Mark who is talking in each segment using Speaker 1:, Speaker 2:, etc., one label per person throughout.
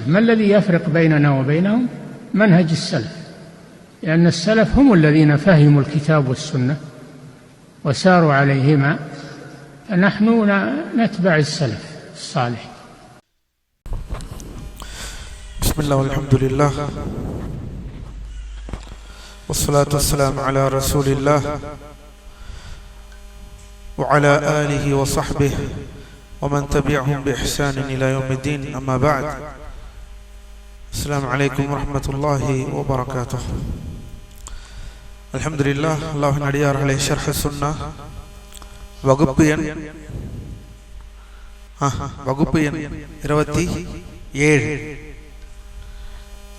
Speaker 1: ما الذي يفرق بيننا وبينهم؟ منهج السلف، لأن السلف هم الذين فهموا الكتاب والسنة وساروا عليهما، فنحن نتبع السلف الصالح.
Speaker 2: بسم الله والحمد لله والصلاة والسلام على رسول الله وعلى آله وصحبه ومن تبعهم بإحسان إلى يوم الدين. أما بعد، السلام عليكم ورحمة الله وبركاته. الحمد لله. الله نடியார் عليه شرح السنة வகுப்பு எண்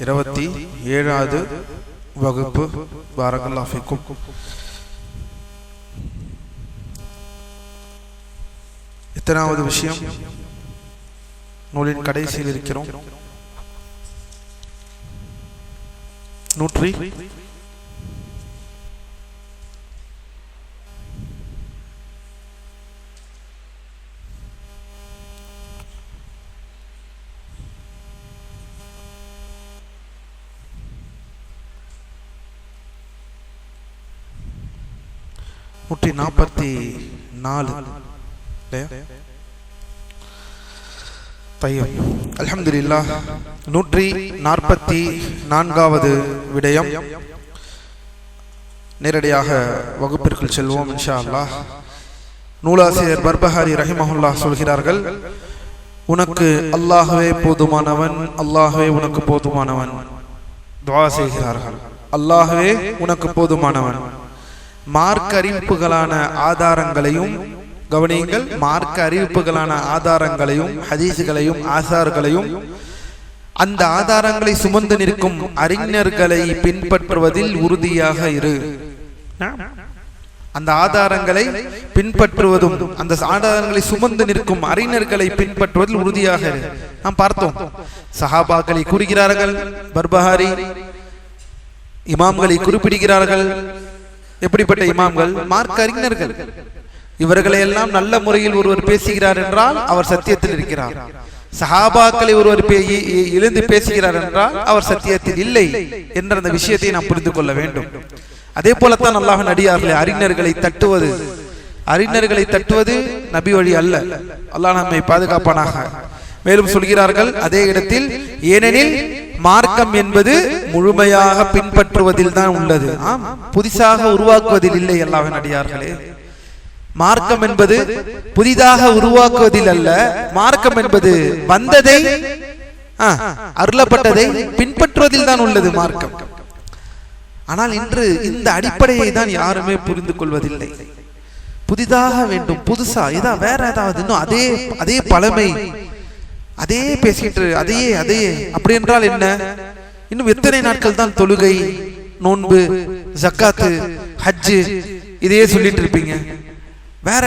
Speaker 2: 27வது வகுப்பு. பாரக்கல்லாஹு ஃபீக்கும். இத்தனாவது விஷயம், நூலின் கடைசியில் இருக்கிறோம். 144 அல்ஹம்துலில்லாஹ். 144வது விடயம். நேரடியாக வகுப்பிற்குள் செல்வோம் இன்ஷா அல்லாஹ். நூலாசிரியர் பர்பஹாரி ரஹிமஹுல்லாஹ் சொல்கிறார்கள், உனக்கு அல்லாஹ்வே போதுமானவன், அல்லாஹ்வே உனக்கு போதுமானவன். துஆ செய்கிறார்கள், அல்லாஹ்வே உனக்கு போதுமானவன். மார்க்க அறிவிப்புகளான ஆதாரங்களையும் கவனியுங்கள், மார்க்க அறிவிப்புகளான ஆதாரங்களையும் ஹதீஸ்களையும் ஆசார்களையும் அந்த ஆதாரங்களை சுமந்து நிற்கும் அறிஞர்களை பின்பற்றுவதில் உறுதியாக இரு. அந்த ஆதாரங்களை பின்பற்றுவதும் அந்த ஆதாரங்களை சுமந்து நிற்கும் அறிஞர்களை பின்பற்றுவதில் உறுதியாக இரு. நாம் பார்த்தோம், சஹாபாக்களை கூறுகிறார்கள் பர்பஹாரி, இமாம்களை குறிப்பிடுகிறார்கள். எப்படிப்பட்ட இமாம்கள்? மார்க்க அறிஞர்கள். இவர்களை எல்லாம் நல்ல முறையில் ஒருவர் பேசுகிறார் என்றால் அவர் சத்தியத்தில் இருக்கிறார். சஹாபாக்களை ஒருவர் எழுந்து பேசுகிறார் என்றால் அவர் சத்தியத்தில் இல்லை என்ற அந்த விஷயத்தை நாம் புரிந்து கொள்ள வேண்டும். அதே போலத்தான் அல்லாஹ்வின் அடியார்களே, அறிஞர்களை தட்டுவது நபி வழி அல்ல. அல்லாஹ் நம்மை பாதுகாப்பானாக. மேலும் சொல்கிறார்கள் அதே இடத்தில், ஏனெனில் மார்க்கம் என்பது முழுமையாக பின்பற்றுவதில் தான் உள்ளது, புதிதாக உருவாக்குவதில் இல்லை. அல்லாஹ்வின் அடியார்களே, மார்க்கம் என்பது புதிதாக உருவாக்குவதில் அல்ல. மார்க்கம் என்பது வந்ததை, அருளப்பட்டதை பின்பற்றுவதில் தான் உள்ளது மார்க்கம். ஆனால் இன்று இந்த அடிப்படையை தான் யாருமே புரிந்து கொள்வதில்லை. புதிதாக வேண்டும், புதுசா ஏதாவது வேற ஏதாவது, இன்னும் அதே பழமை, அதே பேசிட்டு அதே அப்படி என்றால் என்ன? இன்னும் எத்தனை நாட்கள் தான் தொழுகை, நோன்பு, ஜக்காத்து, ஹஜ்ஜு இதையே சொல்லிட்டு இருப்பீங்க? வேற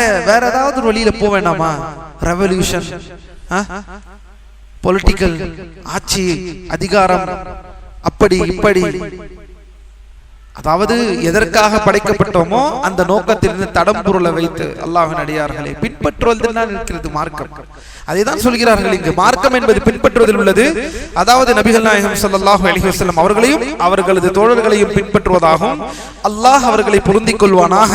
Speaker 2: ஏதாவது ஒரு வழியில போக வேண்டாமா? ரெவல்யூஷன், பொலிட்டிக்கல், ஆட்சி அதிகாரம், அப்படி இப்படி, அதாவது எதற்காக படைக்கப்பட்டோமோ அந்த நோக்கத்திலிருந்து தடம் பொருளை வைத்து அல்லாஹ்வின் அடியார்களை பின்பற்றுவதில் தான் இருக்கிறது மார்க்கம். அதை தான் சொல்கிறார்கள் இங்கு. மார்க்கம் என்பது பின்பற்றுவதில் உள்ளது. அதாவது நபிகள் நாயகம் ஸல்லல்லாஹு அலைஹி வஸல்லம் அவர்களையும் அவர்களது தோழர்களையும் பின்பற்றுவதாகும். அல்லாஹ் அவர்களை பொருந்திக் கொள்வானாக.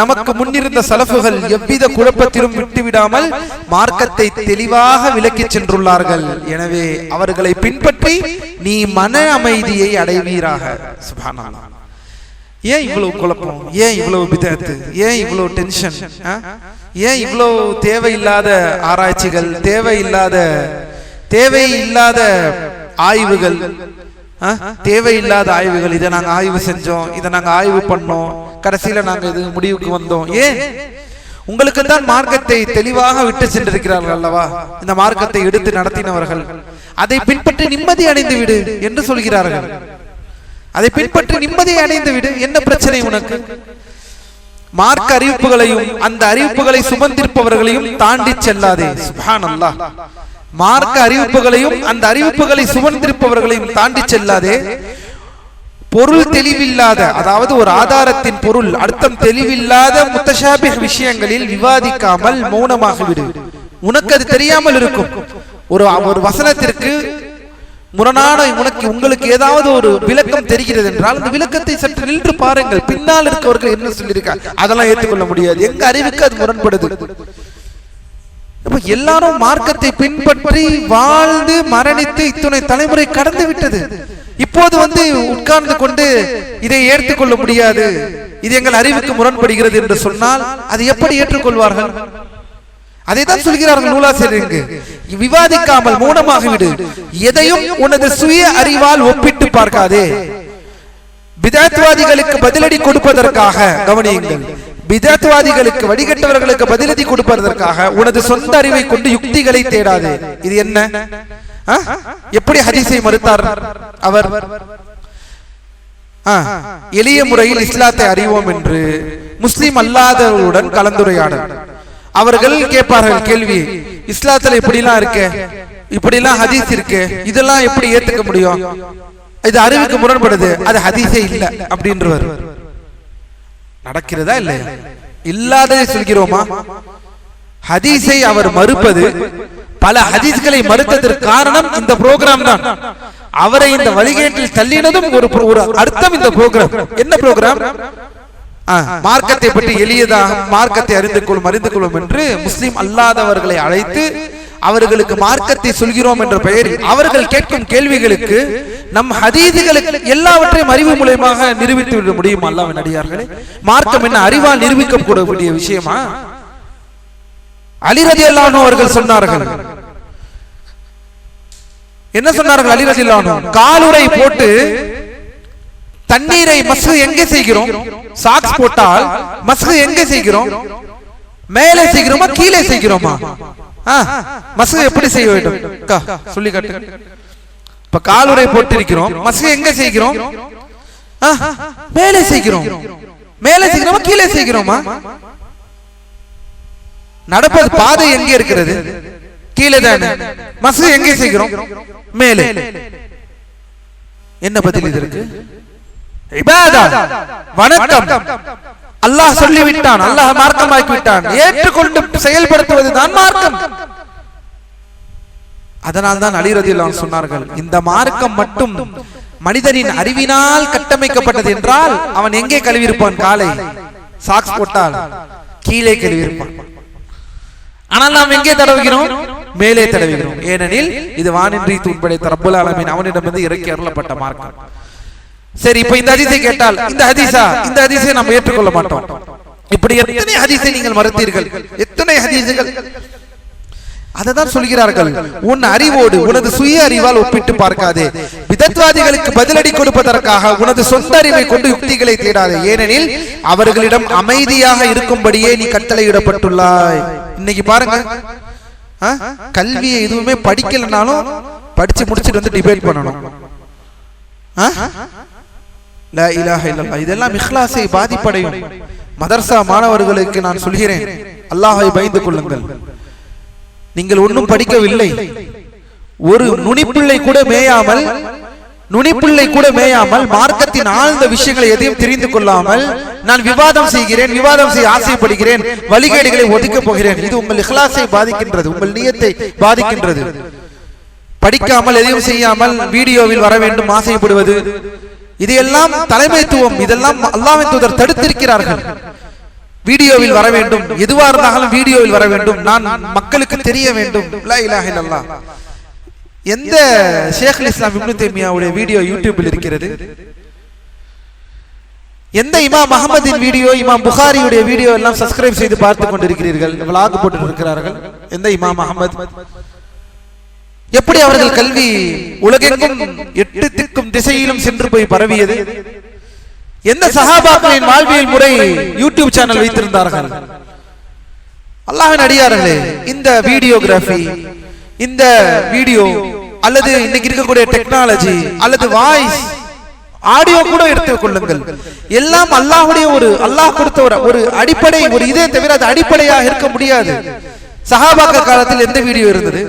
Speaker 2: நமக்கு முன்னிருந்த சலஃபுகள் எவ்வித குழப்பத்திலும் விட்டுவிடாமல் மார்க்கத்தை தெளிவாக விளக்கி சென்றுள்ளார்கள். எனவே அவர்களை பின்பற்றி நீ மன அமைதியை அடைவீராக. சுப்ஹானல்லாஹ். ஏன் இவ்வளவு குழப்பம்? ஏன் இவ்வளவு பிதஅத்? ஏன் இவ்வளவு டென்ஷன்? ஏன் இவ்வளவு தேவையில்லாத ஆராய்ச்சிகள், தேவையில்லாத ஆய்வுகள், தேவையில்லாத ஆய்வுகள்? இதை நாங்க ஆய்வு செஞ்சோம், இதை நாங்க ஆய்வு பண்ணோம், கடைசியில நாங்க இது முடிவுக்கு வந்தோம். ஏன்? உங்களுக்கு தான் மார்க்கத்தை தெளிவாக விட்டு சென்றிருக்கிறார்கள் அல்லவா? இந்த மார்க்கத்தை எடுத்து நடத்தினவர்கள் அதை பின்பற்றி நிம்மதி அடைந்து விடு என்று சொல்கிறார்கள். அதை பின்பற்றி நிம்மதியை அடைந்து விடு, என்ன பிரச்சனை உனக்கு? மார்க்க அறிவிப்புகளையும் அந்த அறிவிப்புகளை சுமந்திருப்பவர்களையும் தாண்டி செல்லாதே. சுப்ஹானல்லாஹ். மார்க்க அறிவிப்புகளையும் அந்த அறிவிப்புகளை சுமந்திருப்பவர்களையும் தாண்டி செல்லாதே. பொருள் தெளிவில்லாத, அதாவது ஒரு ஆதாரத்தின் பொருள் அர்த்தம் தெளிவில்லாத முத்தஷாபிஹ் விஷயங்களில் விவாதிக்காமல் மௌனமாக விடு. உனக்கு அது தெரியாமல் இருக்கும். ஒரு வசனத்திற்கு முரணான உங்களுக்கு ஏதாவது ஒரு விளக்கம் தெரிகிறது என்றால் அந்த விளக்கத்தை சற்று நின்று பாருங்கள். பின்னால் இருக்கவர்கள் என்ன சொல்லியிருக்காங்க அதெல்லாம் ஏற்றுக்கொள்ள முடியாது. எங்க அறிவுக்கு அது முரண்படுது. எல்லாரும் மார்க்கத்தை பின்பற்றி வாழ்ந்து மரணித்து இத்தனை தலைமுறை கடந்து விட்டது. இப்போது உட்கார்ந்து கொண்டு இதை ஏற்றுக்கொள்ள முடியாது, இது எங்கள் அறிவுக்கு முரண்படுகிறது என்று சொன்னால் அது எப்படி ஏற்றுக்கொள்வார்கள்? அதைத்தான் சொல்கிறார்கள் நூலாசிரியர்கள், விவாதிக்காமல் மௌனமாகிவிடு, எதையும் உனது சுய அறிவால் ஒப்பிட்டு பார்க்காதே. பிதாத்வாதிகளுக்கு பதிலடி கொடுப்பதற்காக கவனியுங்கள், பிதாத்வாதிகளுக்கு வடிகட்டவர்களுக்கு பதிலடி கொடுப்பதற்காக உனது சொந்த அறிவை கொண்டு யுக்திகளை தேடாதே. இது என்ன? எப்படி ஹதீஸை மறுத்தார் அவர்? எளிய முறையில் இஸ்லாத்தை அறிவோம் என்று முஸ்லிம் அல்லாதவர்களுடன் கலந்துரையாடல். அவர்கள் கேட்பார்கள் கேள்வி, இஸ்லாத்துல இப்படிலாம் இருக்கு, இப்படிலாம் ஹதீஸ் இருக்கு, இதெல்லாம் எப்படி ஏத்துக்க முடியும்? இது அறிவுக்கு முரண்படுது, அது ஹதீஸே இல்ல அப்படின்றவர். நடக்கிறதா இல்லையா? இல்லாததை சொல்கிறோமா? ஹதீஸை அவர் மறுப்பது, பல ஹதீஸ்களை மறுத்ததற்கு காரணம் இந்த புரோகிராம் தான். அவரை இந்த வழிகேட்டில் தள்ளினதும் ஒரு அர்த்தம். இந்த புரோகிராம் என்ன புரோகிராம்? மார்க்கத்தை பற்றி எளியதாக மார்க்கத்தை அறிந்து கொள்ளும் என்று முஸ்லிம் அல்லாதவர்களை அழைத்து அவர்களுக்கு மார்க்கத்தை சொல்கிறோம் என்ற பெயரில் அவர்கள் கேட்கும் கேள்விகளுக்கு நம் ஹதீஸ்களுக்கு எல்லாவற்றையும் அறிவு மூலமாக நிரூபித்து விட முடியுமா? அல்லாஹ்வின் அடியார்களே, மார்க்கம் என்ன அறிவால் நிரூபிக்கக்கூடிய விஷயமா? அலி ரலியல்லாஹு அன்ஹு அவர்கள் சொன்னார்கள், என்ன சொன்னார்கள்? அலி ரலியல்லாஹு அன்ஹு, காலுறை போட்டு தண்ணீரை மஸ்ஹு எங்கே செய்கிறோம்? சாக்ஸ் போட்டால் மஸ்ஹு எங்கே செய்கிறோம்? மேலே செய்கிறோமா கீழே செய்கிறோமா? மஸ்ஹு எப்படி செய்ய வேண்டும் சொல்லி காட்டு. இப்ப காலுறை போட்டு இருக்கிறோம், மஸ்ஹு எங்க செய்கிறோம்? மேலே செய்கிறோம். மேலே செய்கிறோமா கீழே செய்கிறோமா? நடப்பது பாதை எங்கே இருக்கிறது? கீழே தானே. மஸ்ஹு எங்கே செய்கிறோம்? மேலே. என்ன பதில் இதற்கு? இபாதத், வணக்கம். அல்லாஹ் சொல்லிவிட்டான், அல்லாஹ் மார்க்கமாக்கி விட்டான், ஏற்றுக்கொண்டு செயல்படுத்துவது தான் மார்க்கம். அதனால் தான் அலி ரலியல்லாஹு அன்ஹு சொன்னார்கள், இந்த மார்க்கம் மட்டும் மனிதனின் அறிவினால் கட்டமைக்கப்பட்டது என்றால் அவன் எங்கே கழுவியிருப்பான்? காலை சாக்ஸ் போட்டால் கீழே கழுவியிருப்பான். ஆனால் நாம் எங்கே தடவுகிறோம்? மேலே தடவுகிறோம். ஏனெனில் இது வானின்றி தூண்படைத்த ரப்புல் ஆலமீன் அவனிடமிருந்து இறக்கி அருளப்பட்ட மார்க்கம். சரி, இப்ப இந்த ஹதீஸை கேட்டால் இந்த ஹதீஸை நாம் ஏற்றுக்கொள்ள மாட்டோம். இப்படி எத்தனை ஹதீஸை நீங்கள் மறுத்தீர்கள், எத்தனை ஹதீஸுகள். அததான் சொல்கிறார்கள், உன் அறிவோடு உனது சுய அறிவால் ஒப்பிட்டு பார்க்காதே. பிதத்வாதிகளுக்கு பதிலடி கொடுப்பதற்காக உனது சொந்த அறிவை கொண்டு யுக்திகளை தேடாதே. ஏனெனில் அவர்களிடம் அமைதியாக இருக்கும்படியே நீ கட்டளையிடப்பட்டுள்ளாய். இன்னைக்கு பாருங்க, கல்வியை எதுவுமே படிக்கலனாலும் படிச்சு முடிச்சுட்டு டிபேட் பண்ணணும். லா இலாஹ இல்லல்லாஹ். இதெல்லாம் இக்லாஸை பாதிப்படையும். மதர்சா மாணவர்களுக்கு நான் சொல்கிறேன், அல்லாஹ்வை பயந்து கொள்ளுங்கள். நீங்கள் ஒன்றும் படிக்கவில்லை, ஒரு நுனிப்பிள்ளை கூட மேயாமல் மார்க்கத்தின் ஆழ்ந்த விஷயங்களை எதையும் தெரிந்து கொள்ளாமல் நான் விவாதம் செய்கிறேன், விவாதம் செய்ய ஆசைப்படுகிறேன், வழிகேடுகளை ஒதுக்கப் போகிறேன். இது உங்கள் இக்லாஸை பாதிக்கின்றது, உங்கள் நியத்தை பாதிக்கின்றது. படிக்காமல் எதையும் செய்யாமல் வீடியோவில் வர வேண்டும் ஆசைப்படுவது, இதையெல்லாம் தலைமைத்துவம், இதெல்லாம் அல்லாஹ்வின் தூதர் தடுத்திருக்கிறார்கள். வீடியோவில் வர வேண்டும், எதுவா இருந்தாலும் வீடியோவில் வர வேண்டும், நான் மக்களுக்கு தெரிய வேண்டும். லா இலாஹ இல்லல்லாஹ். எந்த ஷேகுல் இஸ்லாம் இப்னு தைமியாவுடைய வீடியோ யூடியூபில் இருக்கிறது? எந்த இமாம் அஹ்மதின் வீடியோ, இமாம் புகாரியுடைய வீடியோ எல்லாம் சப்ஸ்கிரைப் செய்து பார்த்து கொண்டிருக்கிறீர்கள், விலாக் போட்டு இருக்கிறார்கள். எந்த இமாம் அஹ்மத்? எப்படி அவர்கள் கல்வி உலகெங்கும் 8 திக்கும் திசையிலும் சென்று போய் பரவியது? எந்த சஹாபாக்களின் வாழ்வியல் முறை யூடியூப் சேனல் வைத்திருந்தார்கள்? அல்லாஹ்வின் அடியார்களே, இந்த வீடியோகிராஃபி, இந்த வீடியோ அல்லது இன்னைக்கு இருக்கக்கூடிய டெக்னாலஜி அல்லது வாய்ஸ் ஆடியோ கூட எடுத்துக் கொள்ளுங்கள், எல்லாம் அல்லாஹ்வுடைய அல்லாஹ் கொடுத்த ஒரு அடிப்படை, ஒரு இதே தவிர அது அடிப்படையாக இருக்க முடியாது. சஹாபாக்கள் காலத்தில் எந்த வீடியோ இருந்தது?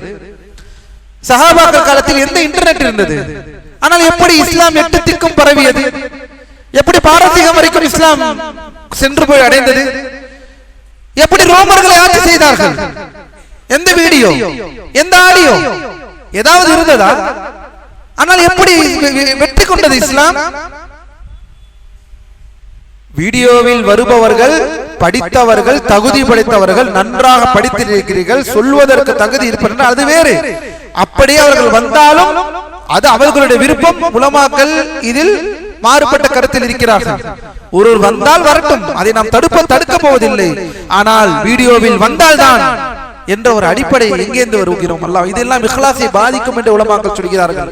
Speaker 2: சஹாபாக்கள் காலத்தில் எந்த இன்டர்நெட் இருந்தது? ஆனால் எப்படி இஸ்லாம் 8 திக்கும் பரவியது? எப்படி பாரசீகம் வரைக்கும் இஸ்லாம் சென்று போய் அடைந்தது? எப்படி ரோமர்களை ஆட்சி செய்தார்கள்? எந்த வீடியோ, எந்த ஆடியோ ஏதாவது இருந்ததா? ஆனால் எப்படி வெற்றி கொண்டது இஸ்லாம்? வீடியோவில் வருபவர்கள் படித்தவர்கள், தகுதி படைத்தவர்கள், நன்றாக படித்திருக்கிறீர்கள், சொல்வதற்கு தகுதி இருப்பது அது வேறு. அப்படியே அவர்கள் வந்தாலும் அது அவர்களுடைய விருப்பம். உலமாக்கள் இதில் மாறுபட்ட கருத்தில் இருக்கிறார்கள். ஒருவர் வந்தால் வரட்டும், அதை நாம் தடுக்க போவதில்லை. ஆனால் வீடியோவில் வந்தால்தான் என்ற ஒரு அடிப்படை எங்கேந்து வருகிறோம் அல்லாஹ். இதெல்லாம் இஹ்லாஸை பாதிக்கும் என்று உலமாக்கள் சொல்கிறார்கள்.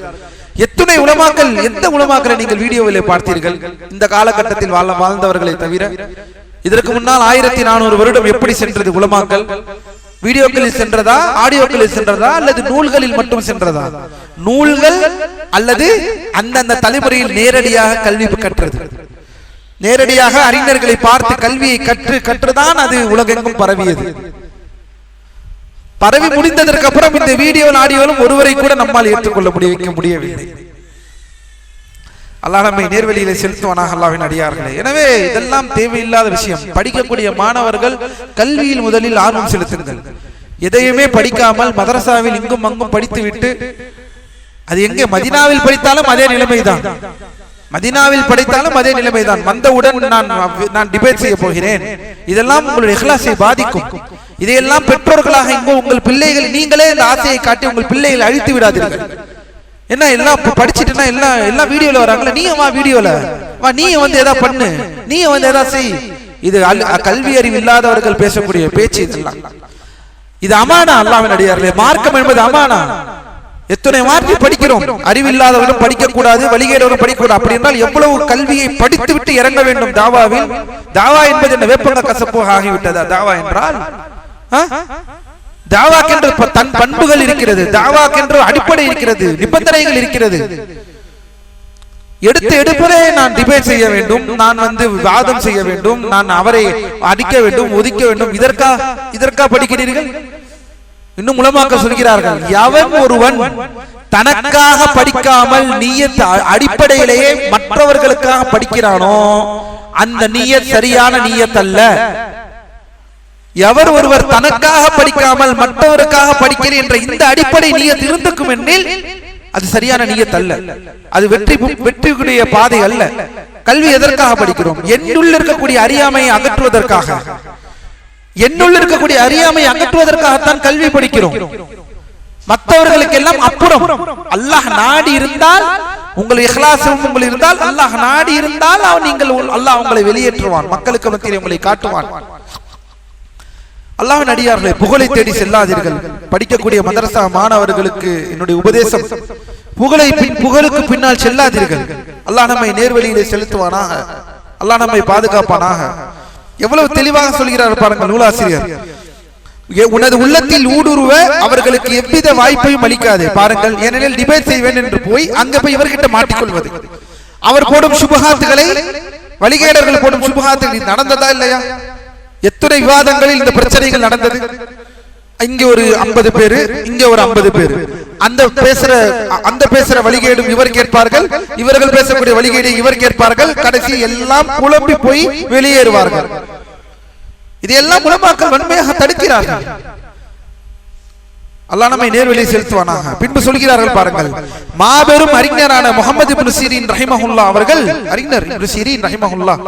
Speaker 2: எத்தனை உலமாக்கள், எந்த உலமாக்களை நீங்கள் வீடியோவிலே பார்த்தீர்கள்? இந்த காலகட்டத்தில் வாழ்ந்தவர்களை தவிர. இதற்கு முன்னால் 1400 வருடம் எப்படி சென்றது உலமாக்கள்? வீடியோக்களில் சென்றதா, ஆடியோக்களில் சென்றதா, அல்லது நூல்களில் மட்டும் சென்றதா? நூல்கள் அல்லது அந்தந்த தலைமுறையில் நேரடியாக கல்வி கற்றது, நேரடியாக அறிஞர்களை பார்த்து கல்வியை கற்றுதான் அது உலகெங்கும் பரவியது. பரவி முடிந்ததற்கு அப்புறம் இந்த வீடியோவில் ஆடியோவிலும் ஒருவரை கூட நம்மால் ஏற்றுக்கொள்ள வைக்க முடியவில்லை. அல்லாஹ் நம்மை நேர்வழியிலே செலுத்துவானாக அல்லாஹ்வின் அடியார்களே. எனவே இதெல்லாம் தேவையில்லாத விஷயம். படிக்கக்கூடிய மாணவர்கள் கல்வியில் முதலில் ஆர்வம் செலுத்துங்கள். எதையுமே படிக்காமல் மதரசாவில் இங்கும் அங்கும் படித்து விட்டு, அது எங்கே மதீனாவில் படித்தாலும் அதே நிலைமைதான், மதீனாவில் படித்தாலும் அதே நிலைமைதான். வந்தவுடன் நான் டிபேட் செய்ய போகிறேன், இதெல்லாம் உங்களுடைய இஹ்லாஸை பாதிக்கும். இதையெல்லாம் பெற்றோர்களாக இங்கு உங்கள் பிள்ளைகள், நீங்களே இந்த ஆசையை காட்டி உங்கள் பிள்ளைகளை அழித்து விடாதீர்கள். என்ன எல்லாம் படிச்சுட்டுனா எல்லாம் வீடியோல வராங்களா, நீ வா வீடியோல வா, நீ வந்து ஏதாவது பண்ணு, நீ வந்து ஏதாவது செய். இது கல்வி அறிவு இல்லாதவர்கள் பேசக்கூடிய பேச்சு. இதெல்லாம் இது அமானா. அல்லாஹ்வின் அடியார்களே, மார்க்கம் என்பது அமானா. எத்தனை மாற்றி படிக்கிறோம். அறிவில்லாதவர்களும் படிக்க கூடாது, வழிகேடவர்களும் படிக்கக்கூடாது. அப்படி என்றால் எவ்வளவு கல்வியை படித்து விட்டு இறங்க வேண்டும் தாவாவில். தாவா என்பது என்ன வேப்பங்க கசப்பு ஆகிவிட்டதா? தாவா என்றால் தாவாக்கென்று தன் பண்புகள் இருக்கிறது, தாவாக்கென்று அடிப்படை இருக்கிறது, நிபந்தனைகள் இருக்கிறது. எடுப்பதே நான் டிபேட் செய்ய வேண்டும், நான் வந்து வாதம் செய்ய வேண்டும், நான் அவரை அடிக்க வேண்டும், ஒதுக்க வேண்டும். இதற்கா படிக்கிறீர்கள்? இன்னும் உலமாக்கள் சொல்கிறார்கள், எவன் ஒருவன் தனக்காக படிக்காமல் நியத் அடிப்படையிலேயே மற்றவர்களுக்காக படிக்கிறானோ அந்த நியத் சரியான நியத் அல்ல. எவர் ஒருவர் தனக்காக படிக்காமல் மற்றவருக்காக படிக்கிறேன் என்ற இந்த அடிப்படை நியத் இருந்திருக்கும் எனில் அது சரியான நியத் அல்ல, அது வெற்றிக்குரிய பாதை அல்ல. கல்வி எதற்காக படிக்கிறோம்? என்னுள்ள இருக்கக்கூடிய அறியாமையை அகற்றுவதற்காக, என்னுள்ள இருக்கக்கூடிய அறியாமையை அகற்றுவதற்காகத்தான் கல்வி படிக்கிறோம். மற்றவர்களுக்கு எல்லாம் அப்புறம். அல்லாஹ் நாடி இருந்தால், உங்கள் இஹ்லாஸும் உங்கள் இருந்தால், அல்லாஹ் நாடி இருந்தால் அல்லாஹ் உங்களை வெளியேற்றுவான், மக்களுக்கு மத்தியில் உங்களை காட்டுவான். அல்லாஹ்வின் அடியார்களே, புகழை தேடி செல்லாதீர்கள். படிக்கக்கூடிய மதரசா மாணவர்களுக்கு என்னுடைய உபதேசம், புகழுக்கு பின்னால் செல்லாதீர்கள். அல்லாஹ் நம்மை நேர்வழியிலே செலுத்துவானாக, அல்லாஹ் நம்மை பாதுகாப்பானாக. எவ்வளவு தெளிவாக சொல்கிறார் பாருங்கள் நூலாசிரியர். உனது உள்ளத்தில் ஊடுருவ அவர்களுக்கு எவ்வித வாய்ப்பையும் அளிக்காதே. பாருங்கள், ஏனெனில் டிபேட் செய்வேன் என்று போய் அங்க போய் இவர்கிட்ட மாட்டிக்கொள்வது, அவர் போடும் சுபஹாத்துகளை, வழிகேடர்கள் போடும் சுபஹாத்துகள் நடந்ததா இல்லையா? எத்தனை விவாதங்களில் இந்த பிரச்சனைகள் நடந்தது. இங்க ஒரு 50 பேரு, இங்க ஒரு 50 பேரு. அந்த பேசுற வழிகேடும் இவர் கேட்பார்கள், இவர்கள் பேசக்கூடிய வழிகேடு இவர் கேட்பார்கள். கடைசி எல்லாம் குழம்பி போய் வெளியேறுவார்கள். இதையெல்லாம் உலமாக்கள் வன்மையாக தடுக்கிறார்கள். அல்லாஹ் நம்மை நேர்வழியை செலுத்துவானாக. பின்பு சொல்கிறார்கள் பாருங்கள், மாபெரும் அறிஞரான முஹம்மது இப்னு சீரின் ரஹிமஹுல்லாஹ் அவர்கள், அறிஞர் இப்னு சீரின் ரஹிமஹுல்லாஹ்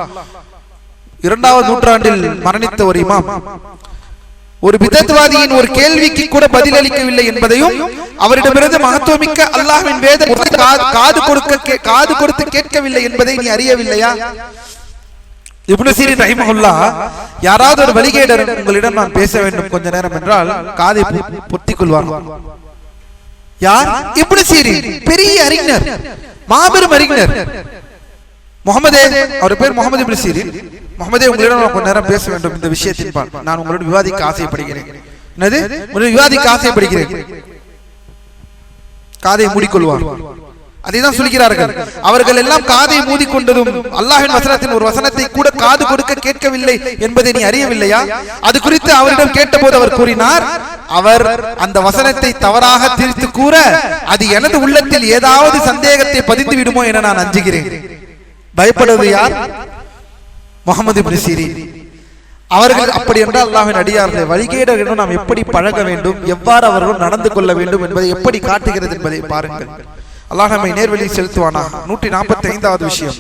Speaker 2: 2வது நூற்றாண்டில் மரணித்த ஒரு இமாம், ஒரு பிதத்வாதியின் ஒரு கேள்விக்கு கூட பதில் அளிக்கவில்லை என்பதையும், அவரிடமிருந்து மகத்துவமிக்க அல்லாஹ்வின் வேதத்தை காது கொடுத்து கேட்கவில்லை என்பதை நீ அறியவில்லையா? இப்னு சீரின் ரஹிமஹுல்லாஹ், யாராவது ஒரு வழிகேடர் உங்களிடம் நான் பேச வேண்டும் கொஞ்ச நேரம் என்றால் காதை பொத்திக் கொள்வார். யார்? இப்னு சீரின், பெரிய அறிஞர், மாபெரும் அறிஞர். முகமதே, அவர் பேர் முகமது இப்னு சீரின். முகமதே, உங்களிடம் நான் கொஞ்ச நேரம் பேச வேண்டும் இந்த விஷயத்தின் பால், நான் உங்களோட விவாதிக்க ஆசைப்படுகிறேன். என்னது? விவாதிக்க ஆசைப்படுகிறேன். காதை மூடிக்கொள்வார். அதைதான் சொல்கிறார்கள். அவர்கள் எல்லாம் காதை மூடிக்கொண்டதும் அல்லாஹ்வின் வசனத்தின் ஒரு வசனத்தை கூட காது கொடுக்க கேட்கவில்லை என்பதை நீ அறியவில்லையா? அது குறித்து அவரிடம் கேட்டபோது அவர் கூறினார், அவர் அந்த வசனத்தை தவறாக திரித்து கூற அது எனது உள்ளத்தில் ஏதாவது சந்தேகத்தை பதிந்து விடுமோ என நான் அஞ்சுகிறேன். பயப்படுவது யார்? முஹம்மது இப்னு சீரின். அவர்கள் அப்படி என்றால் அல்லாஹ்வின் அடியார்களே, வழிகேடர்களிடம் நாம் எப்படி பழக வேண்டும், எவ்வாறு அவர்களும் நடந்து கொள்ள வேண்டும் என்பதை எப்படி காட்டுகிறது என்பதை பாருங்கள். அல்லாஹ் நம்மை நேர்வழியில் செலுத்துவானா. 145வது விஷயம்,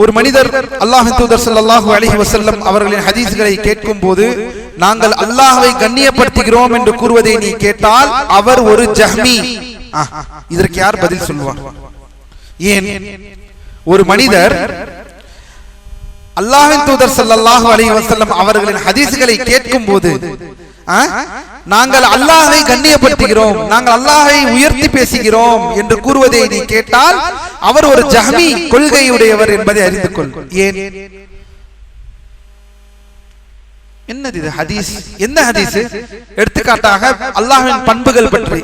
Speaker 2: ஒரு மனிதர் அல்லாஹ்வின் தூதர் ஸல்லல்லாஹு அலைஹி வஸல்லம் அவர்களின் ஹதீஸ்களை கேட்கும் போது நாங்கள் அல்லாஹ்வை கண்ணியப்படுத்துகிறோம் என்று கூறுவதை நீ கேட்டால் அவர் ஒரு ஜஹ்மி. இதற்கு யார் பதில் சொல்வார்? ஏன் ஒரு மனிதர் அல்லாஹ்வின் தூதர் ஸல்லல்லாஹு அலைஹி வஸல்லம் அவர்களின் ஹதீஸ்களை கேட்கும் போது நாங்கள் அல்லாஹ்வை கண்ணியப்படுத்துகிறோம், நாங்கள் அல்லாஹ்வை உயர்த்தி பேசுகிறோம் என்று கூறுவதை நீ கேட்டால் அவர் ஒரு ஜஹ்மி கொள்கையுடையவர் என்பதை அறிந்து கொள். ஏன்? என்னது இது ஹதீஸ்? என்ன ஹதீஸ்? எடுத்துக்காட்டாக அல்லாஹ்வின் பண்புகள் பற்றி,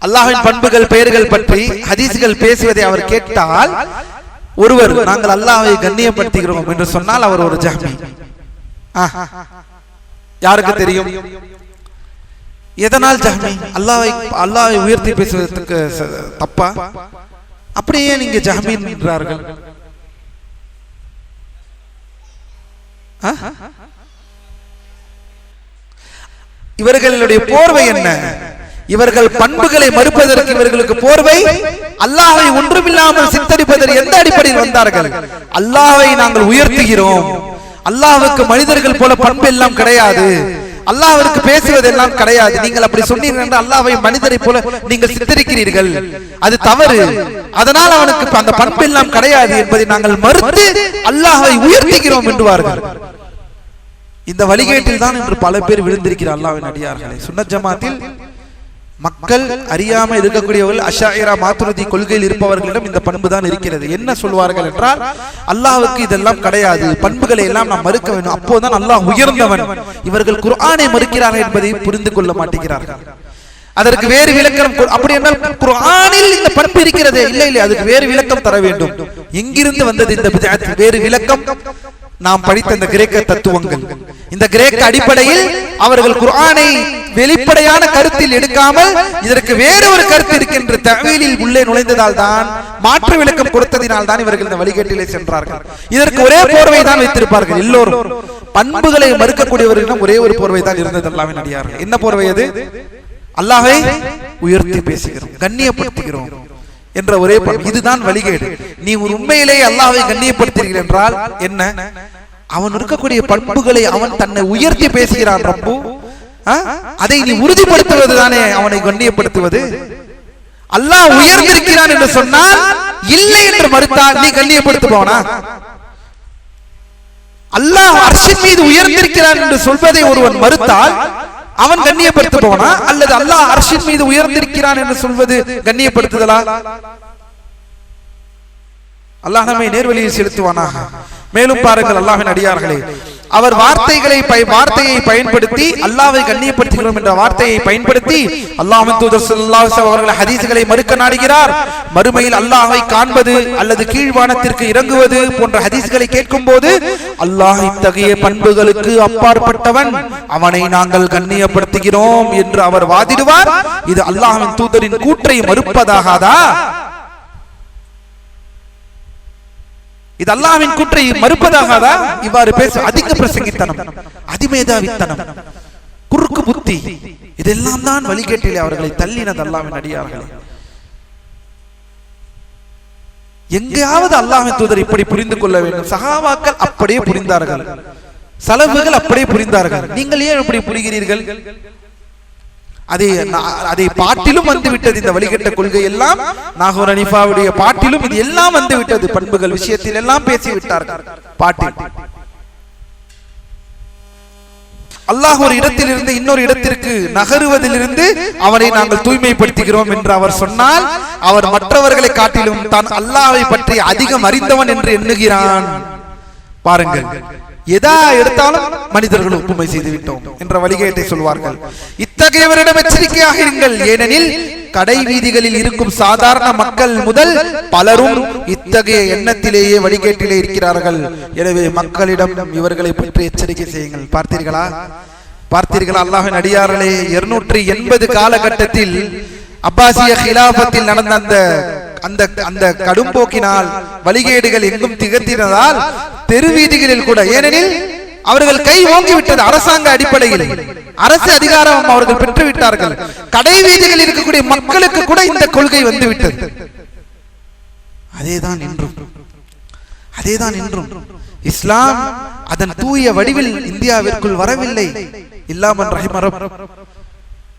Speaker 2: அல்லாஹ்வின் பண்புகள் பெயர்கள் பற்றி ஹதீஸ்கள் பேசுவதை அவர் கேட்டால் ஒருவர் நாங்கள் அல்லாஹ்வை கண்ணியப்படுத்துகிறோம் என்று சொன்னால் அவர் ஒரு ஜஹ்மி. யாருக்கு தெரியும் எதனால் ஜஹ்மி? அல்லாஹ்வை உயர்த்தி பேசுவதற்கு தப்பா? அப்படியே நீங்க ஜஹ்மி என்றார்கள். இவர்களுடைய போர்வை என்ன? இவர்கள் பண்புகளை மறுப்பதற்கு இவர்களுக்கு போர்வை அல்லாஹ்வை ஒன்றுமில்லாமல் சித்தரிப்பதற்கு எந்த அடிப்படையில் வந்தார்கள்? அல்லாஹ்வை நாங்கள் உயர்த்துகிறோம், அல்லாஹ்வுக்கு மனிதர்கள் போல பண்பு எல்லாம் கிடையாது, அல்லாஹ்விற்கு பேசுவதெல்லாம் கிடையாது, நீங்கள் அப்படி சொன்னீர்கள் என்றால் அல்லாஹ்வை மனிதரை போல நீங்கள் சித்தரிக்கிறீர்கள், அது தவறு, அதனால் அவனுக்கு அந்த பண்பு எல்லாம் கிடையாது என்பதை நாங்கள் மறுத்து அல்லாஹ்வை உயர்த்துகிறோம் என்றுவார்கள். இந்த வழிகேட்டில் தான் இன்று பல பேர் விழுந்திருக்கிறார் அல்லாஹ்வின் அடியார்களே. சுன்னத் ஜமாத்தில் மக்கள் அறியாமல் இருக்கக்கூடியவர்கள் அஷாயிரா மாத்துருதி கொள்கையில் இருப்பவர்களிடம் இந்த பண்பு தான் இருக்கிறது. என்ன சொல்வார்கள் என்றால் அல்லாஹ்வுக்கு இதெல்லாம் கிடையாது, பண்புகளை எல்லாம் நாம் மறுக்க வேண்டும், அப்போதான் அல்லாஹ் உயர்ந்தவன். இவர்கள் குர்ஆனை மறுக்கிறார்கள் என்பதை புரிந்து கொள்ள மாட்டேங்கிறார்கள். அதற்கு வேறு விளக்கம், அப்படி என்றால் குர்ஆனில் இந்த பண்பு இருக்கிறதே, இல்லை இல்லை, அதுக்கு வேறு விளக்கம் தர வேண்டும். எங்கிருந்து வந்தது இந்த பித்அத்? வேறு விளக்கம் நாம் படித்த இந்த கிரேக்க தத்துவங்கள், இந்த கிரேக்க அடிப்படையில் அவர்கள் குர்ஆனை வெளிப்படையான கருத்தில் எடுக்காமல் இதற்கு வேறு ஒரு கருத்து இருக்கின்ற தஅவீலில் உள்ளே நுழைந்ததால் தான், மாற்று விளக்கம் கொடுத்ததினால் தான் இவர்கள் இந்த வழிகேட்டிலே சென்றார்கள். இதற்கு ஒரே போர்வை தான் வைத்திருப்பார்கள் எல்லோரும். பண்புகளை மறுக்கக்கூடியவர்களிடம் ஒரே ஒரு போர்வை தான் இருந்தது அல்லாஹ்வின் அடியார்கள். என்ன போர்வை அது? அல்லாஹ்வை உயர்த்தி பேசுகிறோம், கண்ணியப்படுத்துகிறோம் என்ற ஒரே பண்பு. இதுதான் வழிகேடு. நீ ஒரு உண்மையிலேயே அல்லாஹ்வை கண்ணியப்படுத்துகிறீர்கள் என்றால் என்ன? அவன் இருக்கக்கூடிய பண்புகளை அவன் தன்னை உயர்த்தி பேசுகிறான் ரப்பு, அதை நீ உறுதிப்படுத்துவது தானே அவனை கண்ணியப்படுத்துவது. அல்லாஹ் உயர்ந்திருக்கிறான் என்று சொன்னால் இல்லை என்று மறுத்தால் நீ கண்ணியப்படுத்துவானா? அல்லாஹ் அர்ஷின் மீது உயர்ந்திருக்கிறான் என்று சொல்வதை ஒருவன் மறுத்தால் அவன் கண்ணியப்படுத்துவானா? அல்லது அல்லாஹ் அர்ஷின் மீது உயர்ந்திருக்கிறான் என்று சொல்வது கண்ணியப்படுத்துதலா? அல்லாஹ் நம்மை நேர்வழியில் செலுத்துவானாக. மேலும் பாருங்கள் அல்லாஹ்வின் அடியார்களே, அவர் வார்த்தையை பயன்படுத்தி அல்லாஹ்வை கண்ணியப்படுத்துகிறோம் என்ற வார்த்தையை பயன்படுத்தி அல்லாஹ்வின் தூதர் ஸல்லல்லாஹு அலைஹி வஸல்லம் அவர்கள் ஹதீஸ்களை மறுக்க நாடுகிறார். மறுமையில் அல்லாஹ்வை காண்பது அல்லது கீழ்வானத்திற்கு இறங்குவது போன்ற ஹதீஸ்களை கேட்கும் போது அல்லாஹ் இத்தகைய பண்புகளுக்கு அப்பாற்பட்டவன், அவனை நாங்கள் கண்ணியப்படுத்துகிறோம் என்று அவர் வாதிடுவார். இது அல்லாஹ்வின் தூதரின் கூற்றை மறுப்பதாகாதா? இது அல்லாஹ்வின் கூற்றை மறுப்பதாகாதா? இவ்வாறு பேச அதிக பிரசங்கித்தனம், அதிமேதாவித்தனம், குறுக்கு புத்தி, இதெல்லாம் தான் வழிகேட்டிலே அவர்களை தள்ளினது அல்லாஹ்வின் அடியார்களே. எங்கேயாவது அல்லாஹ்வின் தூதர் இப்படி புரிந்து கொள்ள வேண்டும். சஹாபாக்கள் அப்படியே புரிந்தார்கள், சலஃபுகள் அப்படியே புரிந்தார்கள். நீங்கள் ஏன் இப்படி புரிகிறீர்கள்? அதை பாட்டிலும் வந்து விட்டது. இந்த வழிகட்ட கொள்கை எல்லாம் நாகூர் ஹனீஃபாவுடைய பாட்டிலும் இது எல்லாம் வந்து விட்டது. பண்புகள் விஷயத்தில் எல்லாம் பேசிவிட்டார்கள் பாட்டில். அல்லாஹ் ஒரு இடத்திலிருந்து இன்னொரு இடத்திற்கு நகருவதிலிருந்து அவனை நாங்கள் தூய்மைப்படுத்துகிறோம் என்று அவர் சொன்னால் அவர் மற்றவர்களை காட்டிலும் தான் அல்லாஹ்வை பற்றி அதிகம் அறிந்தவன் என்று எண்ணுகிறான். பாருங்கள், எதா எடுத்தாலும் மனிதர்கள் ஒப்புமை செய்து விட்டோம் என்ற வழிகேட்டை சொல்வார்கள். இத்தகையவரிடம் எச்சரிக்கையாக இருங்கள், ஏனெனில் கடை வீதிகளில் இருக்கும் சாதாரண மக்கள் முதல் பலரும் இத்தகைய எண்ணத்திலேயே வழிகேட்டிலே இருக்கிறார்கள். எனவே மக்களிடம் இவர்களை பற்றி எச்சரிக்கை செய்யுங்கள். பார்த்தீர்களா அல்லாஹ்வின் அடியார்களே, 280 காலகட்டத்தில் அப்பாசிய கிலாபத்தில் நடந்த அந்த கடும்போக்கினால் வழிகேடுகள் எங்கும் திகழ்த்தினதால் தெரு வீதிகளில் கூட, ஏனெனில் அவர்கள் கை ஓங்கிவிட்டது. அரசாங்க அடிப்படையில் அரசு அதிகாரம் அவர்கள் பெற்றுவிட்டார்கள். கடை வீதிகளில் இருக்கக்கூடிய மக்களுக்கு கூட இந்த கொள்கை வந்துவிட்டது. அதேதான் இன்றும் இஸ்லாம் அதன் தூய வடிவில் இந்தியாவிற்குள் வரவில்லை. இல்லாமல் ரஹிமரம்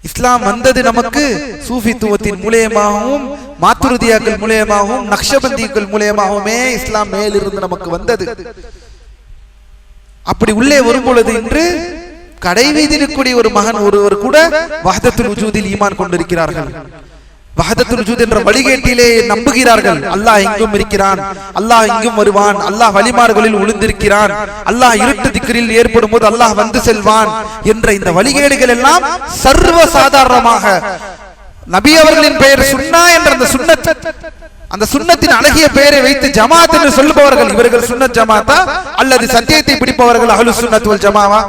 Speaker 2: இஸ்லாம் வந்தது நமக்கு சூஃபித்துவத்தின் மூலமாகவும் மாத்துருதியாக்கள் மூலமாகவும் நக்ஷபந்திகள் மூலமாகவுமே இஸ்லாம் மேலிருந்து நமக்கு வந்தது. அப்படி உள்ளே வரும் பொழுது இன்று கடைவீதியிற்குரிய ஒரு மகன் ஒருவர் கூட வஹ்தத்துல் வஜூதில் ஈமான் கொண்டிருக்கிறார்கள். வஹ்தத்துல் வஜூத் என்ற வழிகேட்டிலே நம்புகிறார்கள். அல்லாஹ் எங்கும் இருக்கிறான், அல்லாஹ் எங்கும் வருவான், அல்லாஹ் வழிமார்களில் விழுந்திருக்கிறான், அல்லாஹ் இருட்டு திக்ரில் ஏற்படும் போது அல்லாஹ் வந்து செல்வான் என்ற இந்த வழிகேடுகள் எல்லாம் சர்வ சாதாரணமாக நபி அவர்களின் பெயர் சுன்னா என்ற அந்த சுன்னத்தின் அழகிய பெயரை வைத்து ஜமாத் என்று சொல்லுபவர்கள் இவர்கள் சுன்னத் ஜமாத்தா அல்லது சத்தியத்தை பிடிப்பவர்கள் அஹ்லுஸ் சுன்னத் வல் ஜமாவா?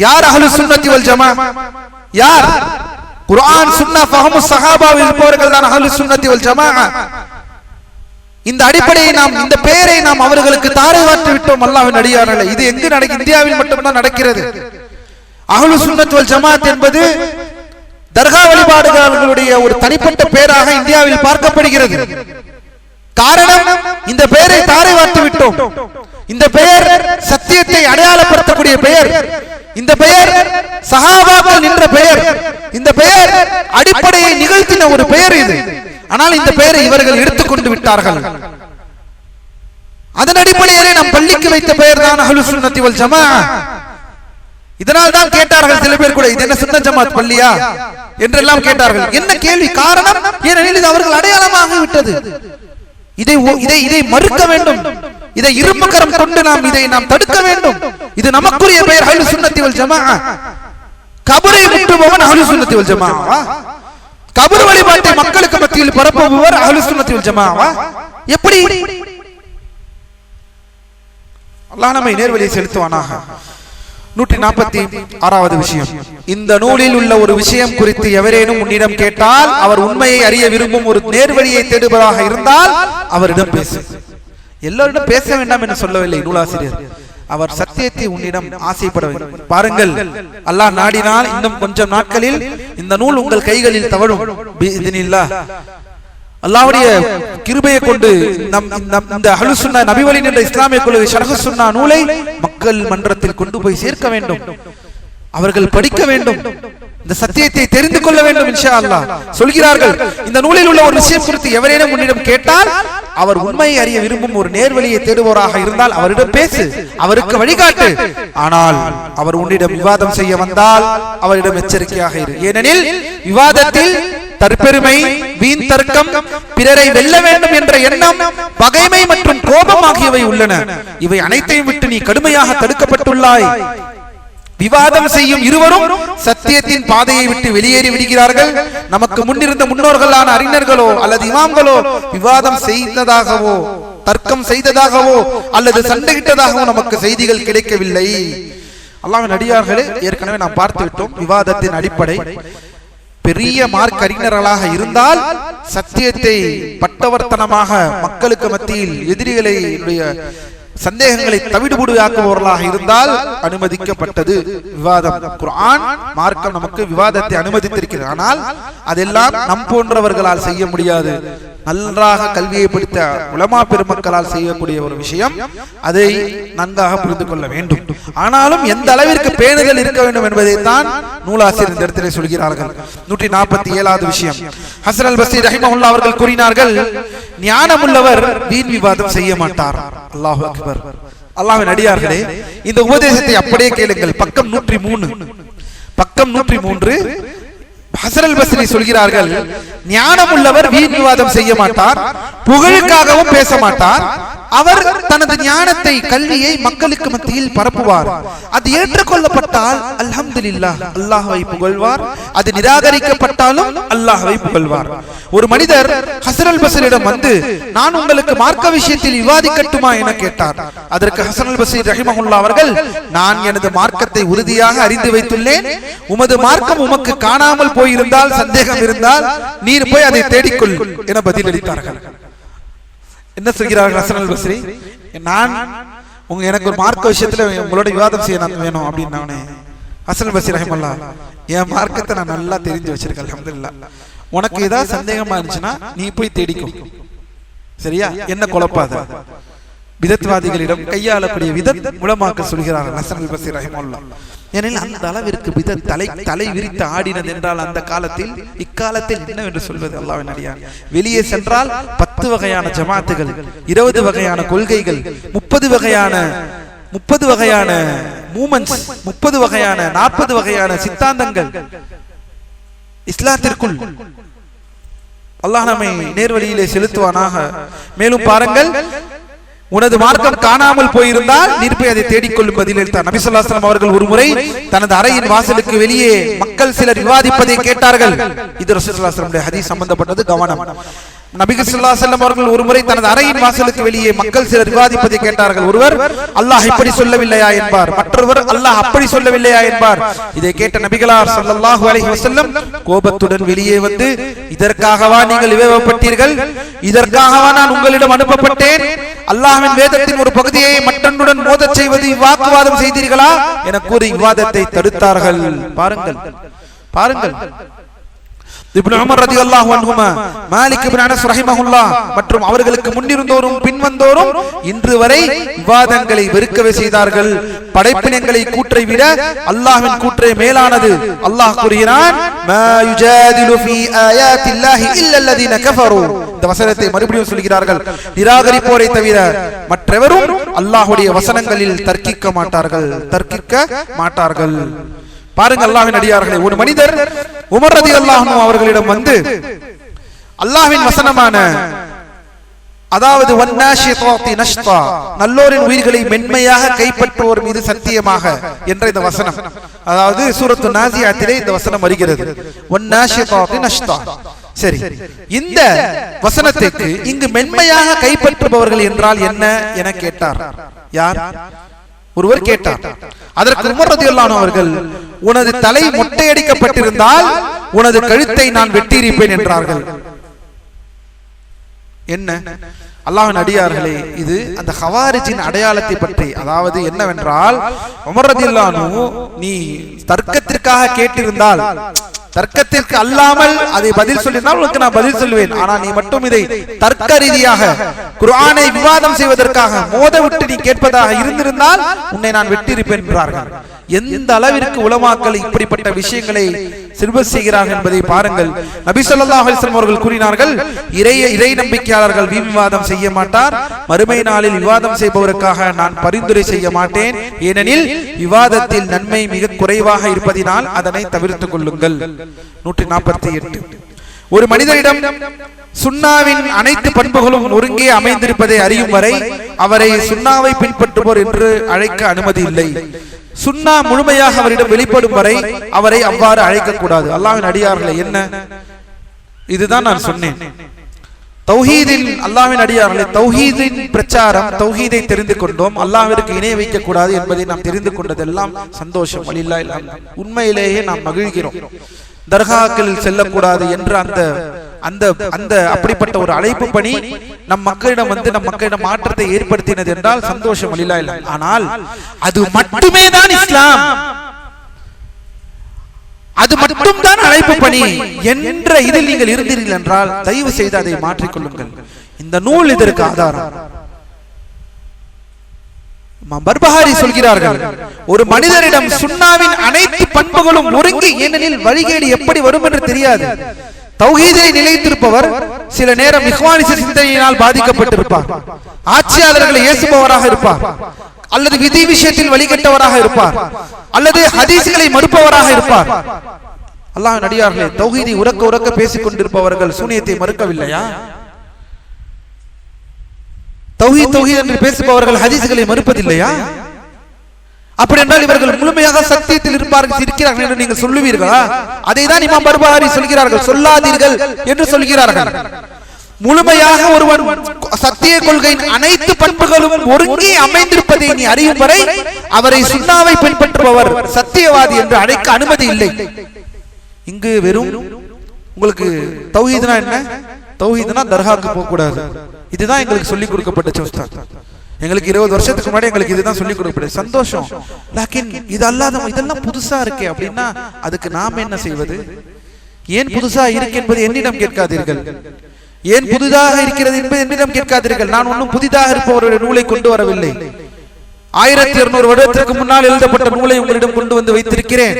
Speaker 2: யார் அஹ்லுஸ் சுன்னத் வல் ஜமா? யார் குர்ஆன் சுன்னா ஃபஹ்மு ஸஹாபாவில் இருப்பவர்கள் தான் அஹ்லுஸ் சுன்னத் வல் ஜமா. இந்த அடிப்படையை நாம் இந்த பெயரை நாம் அவர்களுக்கு தாரை வார்த்து விட்டோம். அல்லாஹ்வின் அடியார்களே, இது எங்கு நடக்கிறது? இந்தியாவில் மட்டும்தான் நடக்கிறது. அஹ்லுஸ் சுன்னத் வல் ஜமாத் என்பது தர்கா வழிபாடுகளுடைய ஒரு தனிப்பட்ட பெயராக இந்தியாவில் பார்க்கப்படுகிறது. காரணம், இந்த பெயரை தாரை வார்த்து விட்டோம். இந்த பெயர் சத்தியத்தை அடையாளப்படுத்தக்கூடிய பெயர், இந்த பெயர் சஹாபாக்கள் நின்ற பெயர், இந்த பெயர் அடிப்படையை நிகழ்த்தின ஒரு பெயர் இது. ஆனால் இந்த பெயரை இவர்கள் எடுத்துக்கொண்டு விட்டார்கள். அதன் அடிப்படையிலே நாம் பள்ளிக்கு வைத்த பெயர் தான் அஹ்லுஸ் சுன்னத்தி வல் ஜமாஅ. இதனால் தான் கேட்டார்கள் சில பேர் கூட, இது என்ன சுன்னத் ஜமாத் பள்ளியா என்றெல்லாம் கேட்டார்கள். என்ன கேள்வி? காரணம், ஏனெனில் இது அவர்கள் அடையாளமாக விட்டது. இதை மறுக்க வேண்டும். இதை இரும்பு கரம் கொண்டு நாம் தடுக்க வேண்டும். இது நமக்குரிய பெயர் அஹ்லுஸ் சுன்னத்தி வல் ஜமாஅ. கபரை முட்டுபவன் அஹ்லுஸ் சுன்னத்தி வல் ஜமாஅ. கபர் வழிபாட்டை மக்களுக்கு மத்தியில் பரப்புபவர் அஹ்லுஸ் சுன்னத்தி வல் ஜமாஅ. எப்படி? அல்லாஹ் நம்மை நேர்வழியை செலுத்துவானாக. 146வது விஷயம். இந்த நூலில் உள்ள ஒரு விஷயம் குறித்து எவரேனும் உன்னிடம் கேட்டால், அவர் உண்மையை அறிய விரும்பும் ஒரு நேர்வழியை தேடுவதாக இருந்தால் அவரிடம் பேசு. எல்லோரிடம் பேச வேண்டாம் என்று சொல்லவில்லை நூலாசிரியர். அவர் சத்தியத்தை உன்னிடம் ஆசைப்பட வேண்டும். பாருங்கள், அல்லாஹ் நாடினால் இன்னும் கொஞ்சம் நாட்களில் இந்த நூல் உங்கள் கைகளில் தவழும். அல்லாஹ்வுடைய கிருபையை கொண்டு இந்த அஹ்லுஸ் சுன்னா நபி வழி என்ற இஸ்லாமிய கொள்கை ஷர்ஹ் சுன்னா நூலை மக்கள் மன்றத்தில் கொண்டு போய் சேர்க்க வேண்டும். அவர்கள் படிக்க வேண்டும், இந்த சத்தியத்தை தெரிந்து கொள்ள வேண்டும். இன்ஷா அல்லாஹ் சொல்கிறார்கள், இந்த நூலில் உள்ள ஒரு விஷயம் குறித்து எவரேனும் உன்னிடம் கேட்டால், அவர் உண்மையை அறிய விரும்பும் ஒரு நேர்வழியை தேடுவோராக இருந்தால் அவரிடம் பேசு, அவருக்கு வழிகாட்டு. ஆனால் அவர் உன்னிடம் விவாதம் செய்ய வந்தால் அவரிடம் எச்சரிக்கையாக இரு. ஏனெனில் விவாதத்தில் தற்பெருமை, வீண் தர்க்கம், பிறரை வெல்ல வேண்டும் என்ற எண்ணம், பகைமை மற்றும் கோபம் ஆகியவை உள்ளன. இவை அனைத்தையும் விட்டு நீ கடுமையாக தடுக்கப்பட்டுள்ளாய். விவாதம் செய்யும் இருவரும் சத்தியத்தின் பாதையை விட்டு வெளியேறி விடுகிறார்கள். நமக்கு முன்னிருந்த முன்னோர்களான அறிஞர்களோ அல்லது இமாம்களோ விவாதம் செய்ததாகவோ தர்க்கம் செய்ததாகவோ அல்லது சண்டையிட்டதாகவோ நமக்கு செய்திகள் கிடைக்கவில்லை. அல்லாஹ்வின் அடியார்களே, ஏற்கனவே நாம் பார்த்து விட்டோம். விவாதத்தின் அடிப்படை பெரிய மார்க் அறிஞர்களாக இருந்தால் சத்தியத்தை பட்டவர்த்தனமாக மக்களுக்கு மத்தியில் எதிரிகளுடைய சந்தேகங்களை தவிடுபடுவாக்குபவர்களாக இருந்தால் அனுமதிக்கப்பட்டது விவாதம். குர்ஆன் மார்க்கம் நமக்கு விவாதத்தை அனுமதித்திருக்கிறது. ஆனால் அதெல்லாம் நம் போன்றவர்களால் செய்ய முடியாது. நன்றாக கல்வியை படித்த உலமா பெருமக்களால் செய்யக்கூடிய ஒரு விஷயம். அதை நன்றாக புரிந்து கொள்ள வேண்டும். ஆனாலும் எந்த அளவிற்கு பேணுதல் இருக்க வேண்டும் என்பதை தான் நூலாசிரியர் இந்த இடத்திலே சொல்கிறார்கள். 147வது விஷயம். ஹஸன் அல் பஸ்ரி ரஹிமஹுல்லாஹ் அவர்கள் கூறினார்கள், ஞானமுள்ளவர் வீண் விவாதம் செய்ய மாட்டார். அல்லாஹு அக்பர். அல்லாஹ்வின் அடியார்களே, இந்த உபதேசத்தை அப்படியே கேளுங்கள். பக்கம் 103 ஹஸன் அல் பஸ்ரி சொல்கிறார்கள், ஞானம் உள்ளவர் வீண் விவாதம் செய்ய மாட்டார், புகழுக்காகவும் பேச மாட்டார். அவர் தனது ஞானத்தை, கல்வியை மக்களுக்கு மத்தியில் பரப்புவார். அது ஏற்றுக்கொள்ளப்பட்டால் அல்ஹம்துலில்லாஹ் அல்லாஹ்வை புகழ்வார், அது நிராகரிக்கப்பட்டாலும் அல்லாஹ்வை புகழ்வார். ஒரு மனிதர் ஹஸன் அல் பஸ்ரியிடம் வந்து, நான் உங்களுக்கு மார்க்க விஷயத்தில் விவாதிக்கட்டுமா என கேட்டார். அதற்கு ஹஸன் அல் பஸ்ரி ரஹிமஹுல்லாஹ் அவர்கள், நான் எனது மார்க்கத்தை உறுதியாக அறிந்து வைத்துள்ளேன். உமது மார்க்கம் உமக்கு காணாமல் போயிருந்தால், சந்தேகம் இருந்தால் நீர் போய் அதை தேடிக்கொள் என பதிலளித்தார்கள். என்ன சொல்கிறார்கள் ஹஸன் அல் பஸ்ரி? நான் எனக்கு ஒரு மார்க்க விஷயத்துல உங்களோட விவாதம் செய்ய நான் வேணும் அப்படின்னு ஹசன் பஸ்ரி ரஹிமல்லாஹ், என் மார்க்கத்தை நான் நல்லா தெரிஞ்சு வச்சிருக்கேன் அல்ஹம்துலில்லாஹ். உனக்கு ஏதாவது சந்தேகமா இருந்துச்சுன்னா நீ போய் தேடிக்கும், சரியா? என்ன குழப்பாத. விதத்வாதிகளிடம் கையாளக்கூடிய விதத் உலமாக்கள் சொல்கிறார்கள் ஹசன் பஸ்ரி ரஹிமல்லாஹ். ஏனெனில் அந்த அளவிற்கு விதத் தலை விரித்து ஆடினது என்றால் அந்த காலத்தில், இக்காலத்தில் என்னவென்று சொல்வது அல்லாஹ்வின் அடியான். வெளியே சென்றால் 10 வகையான ஜமாத்துகள், 20 வகையான கொள்கைகள், 30 வகையான மூமெண்ட்ஸ், 30 வகையான 40 வகையான சித்தாந்தங்கள் இஸ்லாத்திற்குள். அல்லாஹ் நம்மை நேர்வழியிலே செலுத்துவானாக. மேலும் பாருங்கள், உனது மார்க்கம் காணாமல் போயிருந்தால் நீர் அதை தேடிக்கொள்ளும் பதிலளித்தார் நபி ஸல்லல்லாஹு அலைஹி வஸல்லம் அவர்கள். ஒரு முறை தனது அறையின் வாசலுக்கு வெளியே மக்கள் சிலர் விவாதிப்பதை கேட்டார்கள். இது ரசூலுல்லாஹி ஸல்லல்லாஹு அலைஹி வஸல்லம் ஹதீஸ் சம்பந்தப்பட்டது, கவனம். நபி ஸல்லல்லாஹு அலைஹி வஸல்லம் அவர்கள் ஒரு முறை தனது அறையின் வாசலுக்கு வெளியே மக்கள் சிலர் விவாதிப்பதை கேட்டார்கள். ஒருவர் அல்லாஹ் இப்படி சொல்லவில்லையா என்பார், மற்றொருவர் அல்லாஹ் அப்படி சொல்லவில்லையா என்பார். இதை கேட்ட நபிகளார் ஸல்லல்லாஹு அலைஹி வஸல்லம் கோபத்துடன் வெளியே வந்து, இதற்காகவா நீங்கள் விவேகப்பட்டீர்கள்? இதற்காகவா நான் உங்களிடம் அனுப்பப்பட்டேன்? அல்லாஹ்வின் வேதத்தின் ஒரு பகுதியை மற்றொன்றுடன் மோதச் செய்வது வாக்குவாதம் செய்தீர்களா என கூறி விவாதத்தை தடுத்தார்கள். பாருங்கள் இப்னு உமர் ரலியல்லாஹு அன்ஹுமா, மாலிக் இப்னு அனஸ் ரஹிமஹுல்லாஹ் மற்றும் அவர்களுக்கு முன்னிருந்தோரும் பின்வந்தோரும் இன்று வரை விவாதங்களை வெறுக்கவே செய்தார்கள். படைப்பினங்களை கூற்றை விட அல்லாஹ்வின் கூற்றே மேலானது. அல்லாஹ் கூறுகிறான், மா யுஜாதிலு ஃபீ ஆயாத்தில்லாஹி இல்லா அல்லதீன கஃபரு. இந்த வசனத்தை மறுபடியும் சொல்கிறார்கள், நிராகரிப்போரை தவிர மற்றவரும் அல்லாஹ்வுடைய வசனங்களில் தர்க்கிக்க மாட்டார்கள். பாருங்கள் அல்லாஹ்வின் அடியார்களே, ஒரு மனிதர் உமர் ரலியல்லாஹு அன்ஹு அவர்களிடம் வந்து அல்லாஹ்வின் வசனமான, அதாவது வன்னாஷிதாத்தி நஷ்தா, நல்லோரின் உயிர்களை மென்மையாக கைப்பற்றுவோர் மீது சத்தியமாக என்ற இந்த வசனம், அதாவது சூரத்து நாசியாத்திலே இந்த வசனம் வருகிறது, வன்னாஷிதாத்தி நஷ்தா. சரி, இந்த வசனத்துக்கு இங்கு மென்மையாக கைப்பற்றுபவர்கள் என்றால் என்ன என கேட்டார். யார்? ஒருவர் கேட்டார். அதற்கு உமர் ரலியல்லாஹு அன்ஹு அவர்கள், உனது தலை மொட்டையடிக்கப்பட்டிருந்தால் உனது கழுத்தை நான் வெட்டியிருப்பேன் என்றார்கள். என்ன அல்லாஹ்வின் அடியார்களே, இது அந்த ஹவாரிஜின் அடையாளத்தை பற்றி. அதாவது என்னவென்றால், உமர் ரலியல்லாஹு அன்ஹு நீ தர்க்கத்திற்காக கேட்டிருந்தால், தர்க்கத்திற்கு அல்லாமல் அதை பதில் சொல்லினால் உனக்கு நான் பதில் சொல்லுவேன். ஆனா நீ மட்டும் இதை தர்க்க ரீதியாக குர்ஆனை விவாதம் செய்வதற்காக மோத விட்டு நீ கேட்பதாக இருந்திருந்தால் உன்னை நான் வெட்டியிருப்பேன் என்றார்கள். எந்த அளவிற்கு உலமாக்கள் இப்படிப்பட்ட விஷயங்களை சிறுபஸ் செய்கிறார்கள் என்பதை பாருங்கள். நபி ஸல்லல்லாஹு அலைஹி வஸல்லம் அவர்கள் கூறினார்கள், இறை நம்பிக்கையாளர்கள் வீண் விவாதம் செய்ய மாட்டார். மறுமை நாளில் விவாதம் செய்பவருக்காக நான் பரிந்துரை செய்ய மாட்டேன். ஏனெனில் விவாதத்தில் நன்மை மிக குறைவாக இருப்பதினால் அதனை தவிர்த்துக் கொள்ளுங்கள். 148. ஒரு மனிதரிடம் சுன்னாவின் அனைத்து பண்புகளும் ஒருங்கே அமைந்திருப்பதை அறியும் வரை அவரை சுன்னாவை பின்பற்றுவோர் என்று அழைக்க அனுமதி இல்லை. சுன்னா முழுமையாக அவரிடம் வெளிப்படும் வரை அவரை அவ்வாறு அழைக்க கூடாது. அல்லாஹ்வின் அடியார்களே, என்ன இதுதான் நான் சொன்னேன். தௌஹீதின், அல்லாஹ்வின் அடியார்களே, தௌஹீதின் பிரச்சாரம், தௌஹீதை தெரிந்து கொண்டோம், அல்லாஹ்விற்கு இணை வைக்க கூடாது என்பதை நாம் தெரிந்து கொண்டதெல்லாம் சந்தோஷம். வலில்லாஹில் ஹம்து. உண்மையிலேயே நாம் மகிழ்கிறோம். தர்காக்களில் செல்லக்கூடாது என்ற அந்த அந்த அப்படிப்பட்ட ஒரு அழைப்பு பணி நம் மக்களிடம் வந்து நம் மக்களிடம் மாற்றத்தை ஏற்படுத்தினது என்றால் சந்தோஷம். வலில்லாஹில் ஹம்து. ஆனால் அது மட்டுமே தான் இஸ்லாம், அது மட்டும் தான் அழைப்பு பணி என்ற இதில் நீங்கள் இருந்தீர்கள் என்றால் தயவு செய்து அதை மாற்றிக்கொள்ளுங்கள். இந்த நூல் இதற்கு ஆதாரம். பர்பஹாரி சொல்கிறார்கள், ஒரு மனிதரிடம் சுன்னாவின் அனைத்து பண்புகளும் ஒருங்கி, ஏனெனில் வழிகேடு எப்படி வரும் என்று தெரியாது. தௌஹீதை நிலைத்திருப்பவர் சில நேரம் இஹ்வானிச சிந்தனையினால் பாதிக்கப்பட்டிருப்பார், ஆட்சியாளர்களை ஏசுபவராக இருப்பார், அல்லது விதி விஷயத்தில் வழிகட்டவராக இருப்பார், அல்லது ஹதீஸ்களை மறுப்பவராக இருப்பார். அல்லாஹ்வின் அடியார்களே, தௌஹீதை உரக்க உரக்க பேசிக் கொண்டிருப்பவர்கள் சூனியத்தை மறுக்கவில்லையா? தௌஹீத் தௌஹீத் என்று பேசுபவர்கள் ஹதீஸ்களை மறுப்பதில்லையா? அப்படி என்றால் இவர்கள் முழுமையாக சத்தியத்தில் இருக்கிறார்கள் என்று நீங்கள் சொல்லுவீர்களா? அதை தான் இமாம் பர்பஹாரி சொல்கிறார்கள், சொல்லாதீர்கள் என்று சொல்கிறார்கள். முழுமையாக ஒருவன் சத்திய கொள்கையின் அனைத்து பண்புகளும் ஒருங்கே அமைந்திருப்பதை நீ அறியும் வரை அவரை சுன்னாவை பின்பற்றுபவர் சத்தியவாதி என்று அழைக்க அனுமதி இல்லை. இங்கு வெறும் உங்களுக்கு தௌஹீத்னா என்ன? தௌஹீத்னா தர்காவுக்கு போக கூடாது, இதுதான் எங்களுக்கு சொல்லிக் கொடுக்கப்பட்ட சோஸ்தான். எங்களுக்கு 20 வருஷத்துக்கு முன்னாடி எங்களுக்கு இதுதான் சொல்லிக் கொடுக்கப்படுது, சந்தோஷம். லாக்கின் இது அல்லாத இதெல்லாம் புதுசா இருக்கே அப்படின்னா அதுக்கு நாம என்ன செய்வது? ஏன் புதுசா இருக்கு என்பது என்னிடம் கேட்காதீர்கள், ஏன் புதிதாக இருக்கிறது என்பது என்னிடம் கேட்காதீர்கள். நான் ஒன்றும் புதிதாக இருப்பவருடைய நூலை கொண்டு வரவில்லை. 1200 வருடத்திற்கு முன்னால் எழுதப்பட்ட நூலை உங்களிடம் கொண்டு வந்து வைத்திருக்கிறேன்.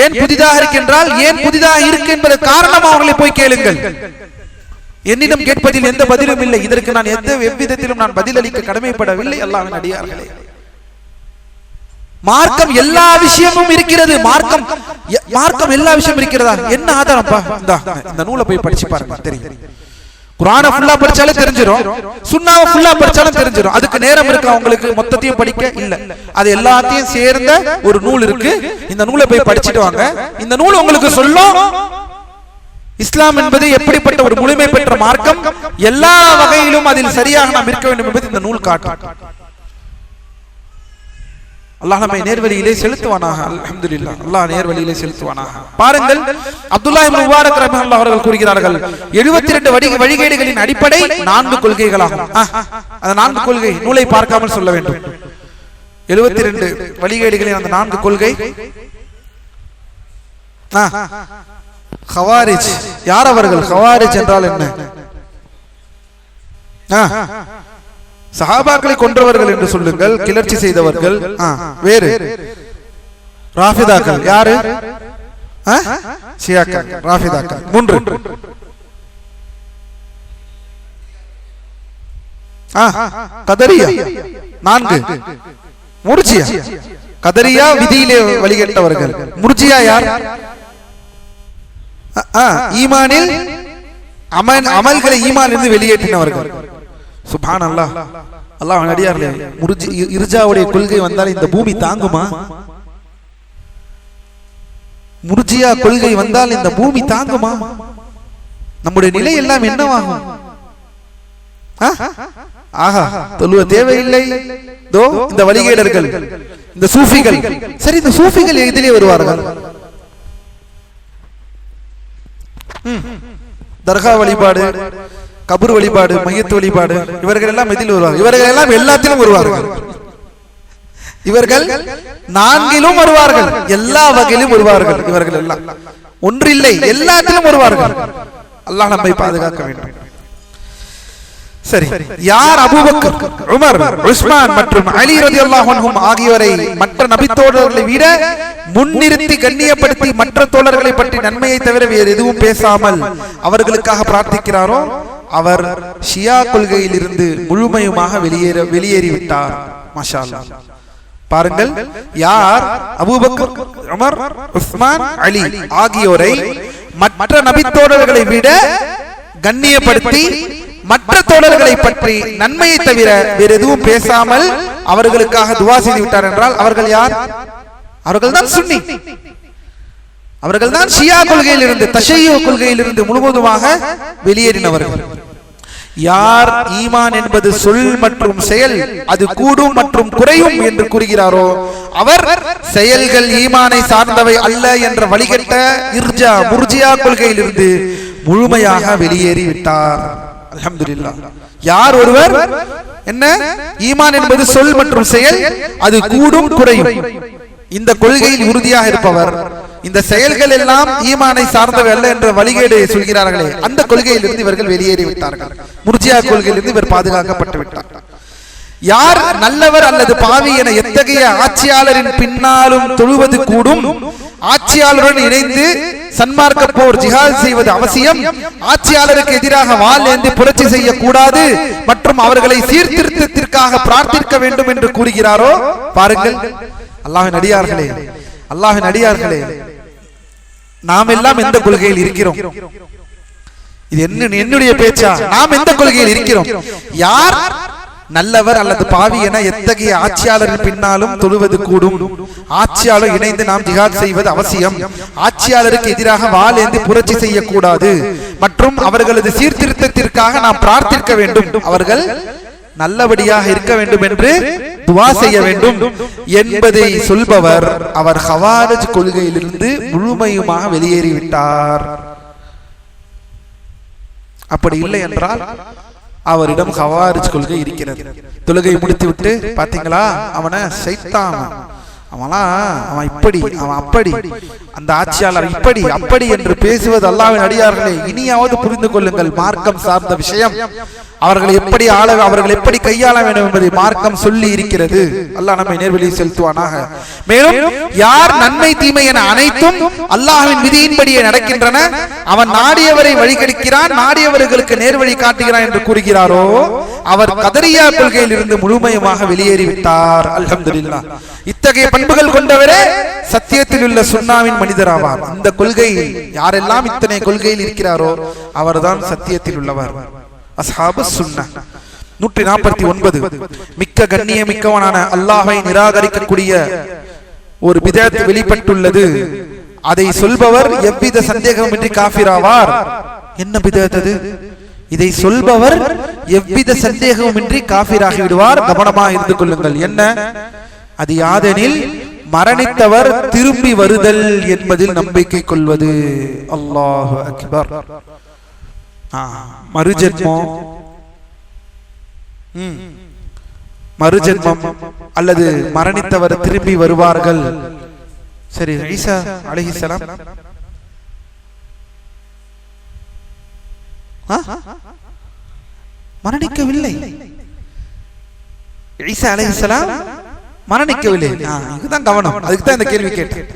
Speaker 2: ஏன் புதிதாக இருக்கின்றால் ஏன் புதிதாக இருக்கு என்பது காரணம் அவர்களை போய் கேளுங்கள். என்னிடம் கேட்பதில் எந்த பதிலும் இல்லை. இதற்கு நான் எவ்விதத்திலும் நான் பதிலளிக்க கடமைப்படவில்லை. அல்லாஹ்வின் அடியார்களே, மார்க்கம் எல்லா விஷயமும் இருக்கிறது. மார்க்கம் எல்லா விஷயமும் இருக்கிறதா? என்ன ஆதாரம்ப்பா? இந்த நூலை போய் படிச்சு பாருங்க, தெரியும். குர்ஆனை ஃபுல்லா படிச்சாலும் தெரிஞ்சிடும், சுன்னாவை ஃபுல்லா படிச்சாலும் தெரிஞ்சிடும். அதுக்கு நேரம் இருக்கா உங்களுக்கு மொத்தத்தையும் படிக்க? இல்ல. அது எல்லாத்தையும் சேர்ந்த ஒரு நூல் இருக்கு. இந்த நூலை போய் படிச்சுட்டு வாங்க. இந்த நூல் உங்களுக்கு சொல்லும் இஸ்லாம் என்பது எப்படிப்பட்ட ஒரு முழுமை பெற்ற மார்க்கம், எல்லா வகையிலும் அதில் சரியாக நாம் இருக்க வேண்டும் என்பது இந்த நூல் காட்டும். அல்லாஹ் நம்மை நேர்வழியிலே செலுத்துவானாக. அல்ஹம்துலில்லாஹ், அல்லாஹ் நேர்வழியிலே செலுத்துவானாக. பாருங்கள், அப்துல்லாஹ் இப்னு முபாரக் ரஹ்மத்துல்லாஹி அவர்கள் கூறுகிறார்கள், 72 வழிகேடுகளின் அடிப்படை 4 கொள்கைகளாகும். அந்த 4 கொள்கை நூலை பார்க்காமல் சொல்ல வேண்டும். 72 வழிகேடுகளின் அந்த 4 கொள்கை. ஹவாரிஜ் யார் அவர்கள்? ஹவாரிஜ் என்றால் என்ன? சஹாபாக்களை கொன்றவர்கள் என்று சொல்லுங்கள், கிளர்ச்சி செய்தவர்கள். வேறு ராஃபிதாக்கள் யாரு? ஷியாக்கள், ராஃபிதாக்கள். 3 கதரியா. 4 முர்ஜியா. கதரியா விதியிலே வழிகட்டவர்கள். முர்ஜியா யார்? ஈமானில் அமல்களை ஈமானிலிருந்து வெளியேற்றினவர்கள். சுப்ஹானல்லாஹ், அல்லாஹ்வின் அடியார்களே, இர்ஜாவுடைய கொள்கை வந்தால் இந்த பூமி தாங்குமா? முர்ஜியா கொள்கை வந்தால் இந்த பூமி தாங்குமா? நம்முடைய நிலை எல்லாம் என்னவாகும்? ஆஹா, தொழுவ தேவையில்லை. இந்த வழிகேடர்கள், இந்த சூஃபிகள். சரி, இந்த சூஃபிகள் எதிலே வருவார்கள்? தர்கா வழிபாடு, கபர் வழிபாடு, மையத்து வழிபாடு, இவர்கள் எல்லாம் எதில் வருவார்கள்? இவர்கள் எல்லாம் எல்லாத்திலும் வருவார்கள். இவர்கள் 4லும் வருவார்கள், எல்லா வகையிலும் வருவார்கள். இவர்கள் எல்லாம் ஒன்றில்லை, எல்லாத்திலும் வருவார்கள். அல்லாஹ் நம்மை பாதுகாக்க வேண்டும். சரி, யார் அபூபக்கர், உமர், உஸ்மான் மற்றும் அலி ரலியல்லாஹு அன்ஹும் ஆகியோரை மற்ற நபி தோழர்களை விட முன்னிறுத்தி கண்ணியப்படுத்தி மற்ற தோழர்களை பற்றி நன்மையை தவிர வேறு எதுவும் பேசாமல் அவர்களுக்காக பிரார்த்திக்கிறாரோ அவர் ஷியா கொள்கையில் இருந்து முழுமையுமாக வெளியேறிவிட்டார். மாஷா அல்லாஹ். பாருங்கள், யார் அபூபக்கர், உமர், உஸ்மான், அலி ஆகியோரை மற்ற நபி தோழர்களை விட கண்ணியப்படுத்தி மற்ற தோழர்களை பற்றி நன்மையை தவிர வேறு எதுவும் பேசாமல் அவர்களுக்காக துவா செய்து விட்டார் என்றால் அவர்கள் யார்? அவர்கள் தான் சுன்னி. அவர்கள் தான் ஷியா கொள்கையில் இருந்து, தஷய்யு கொள்கையில் இருந்து முழுவதுமாக வெளியேறினவர்கள். யார் ஈமான் என்பது சொல் மற்றும் செயல், அது கூடும் மற்றும் குறையும் என்று கூறுகிறாரோ அவர் செயல்கள் ஈமானை சார்ந்தவை அல்ல என்ற வழிகட்ட முர்ஜியா கொள்கையில் இருந்து முழுமையாக வெளியேறிவிட்டார். அல்ஹம்துலில்லாஹ். யார் ஒருவர் என்ன ஈமான் என்பது சொல் மற்றும் செயல், அது கூடும் குறையும், இந்த கொள்கையில் உறுதியாக இருப்பவர், இந்த செயல்கள் எல்லாம் ஈமானை சார்ந்தவை அல்ல என்ற வழிகேடு சொல்கிறார்களே, அந்த கொள்கையில் இருந்து இவர்கள் வெளியேறிவிட்டார்கள். முர்ஜியா கொள்கையிலிருந்து இவர் பாதுகாக்கப்பட்டு விட்டார். யார் நல்லவர் அல்லது பாவி என எத்தகைய ஆட்சியாளரின் பின்னாலும் தொழுவது கூடும், ஆட்சியாளருடன் இணைந்து சன்மார்க்க போர் ஜிஹாத் செய்வது அவசியம், ஆட்சியாளருக்கு எதிராக வாள் ஏந்தி புரட்சி செய்யக்கூடாது மற்றும் அவர்களை சீர்திருத்தத்திற்காக பிரார்த்திக்க வேண்டும் என்று கூறுகிறாரோ பாருங்கள். அல்லாஹ்வின் அடியார்களே, அல்லாஹ்வின் அடியார்களே, நாம் எல்லாம் எந்த கொள்கையில் இருக்கிறோம்? இது என்னுடைய பேச்சா? நாம் எந்த கொள்கையில் இருக்கிறோம்? யார் நல்லவர் அல்லது பாவி என எத்தகைய ஆட்சியாளரின் பின்னாலும் தொழுவது கூடும், ஆட்சியாளர் இணைந்து நாம் ஜிஹாத் செய்வது அவசியம், ஆட்சியாளருக்கு எதிராக வாள் ஏந்தி புரட்சி செய்யக்கூடாது மற்றும் அவர்களது சீர்திருத்தத்திற்காக நாம் பிரார்த்திக்க வேண்டும், அவர்கள் நல்லபடியாக இருக்க வேண்டும் என்று துவா செய்ய வேண்டும் என்பதை சொல்பவர் அவர் ஹவாரிஜ் கொள்கையிலிருந்து முழுமையுமாக வெளியேறிவிட்டார். அப்படி இல்லை என்றால் அவரிடம் ஹவாரிஜ் கொள்கை இருக்கிறது. தொழுகை முடித்து விட்டு பாத்தீங்களா அவனை சைத்தான், அவன் இப்படி அவன் அப்படி, அந்த ஆட்சியாளர் இப்படி அப்படி என்று பேசுவது அல்லாஹ்வின் அடியார்களே இனியாவது புரிந்து கொள்ளுங்கள். மார்க்கம் சார்ந்த விஷயம், அவர்களை எப்படி அவர்கள் எப்படி கையாள வேண்டும் என்பதை மார்க்கம் சொல்லி இருக்கிறது. அல்லாஹ் நம்மை நேர்வழியில் செலுத்துவானாக. மேலும் யார் நன்மை தீமை என அனைத்தும் அல்லாஹ்வின் விதியின்படியே நடக்கின்றன, அவன் நாடியவரை வழிகெடுக்கிறான், நாடியவர்களுக்கு நேர்வழி காட்டுகிறான் என்று கூறுகிறாரோ அவர் கதரியா கொள்கையில் இருந்து முழுமையாக வெளியேறிவிட்டார். அல்ஹம்துலில்லாஹ். இத்தகைய பண்புகள் கொண்டவரே சத்தியத்தில் உள்ள சுன்னாவின் மனிதராவார். இந்த கொள்கை யாரெல்லாம் இத்தனை கொள்கையில் இருக்கிறாரோ அவர்தான் சத்தியத்தில் உள்ளவர். அஸ்ஹாபு சுன்னah 149. மிக்க கண்ணியமிக்கவனான அல்லாஹ்வை நிராகரிக்கக்கூடிய ஒரு பிதஅத் வெளிப்பட்டுள்ளது. அதை சொல்பவர் எவ்வித சந்தேகமின்றி காஃபிராவார். என்ன பிதஅத் அது? இதை சொல்பவர் எவ்வித சந்தேகமின்றி காஃபிராகி விடுவார். கவனமாக இருந்து கொள்ளுங்கள். என்ன அது? யாதெனில் மரணித்தவர் திரும்பி வருதல் என்பதில் நம்பிக்கை கொள்வது. அல்லாஹு அக்பர். மறுஜென்மம் அல்லது மரணித்தவர் திரும்பி வருவார்கள். சரி, ஈசா அலைஹிஸ்ஸலாம் மரணிக்கவில்லை. ஈசா அலைஹிஸ்ஸலாம் மரணிக்கவில்லை. இதுதான் கவனம். அதுக்கு தான் இந்த கேள்வி கேட்டேன்.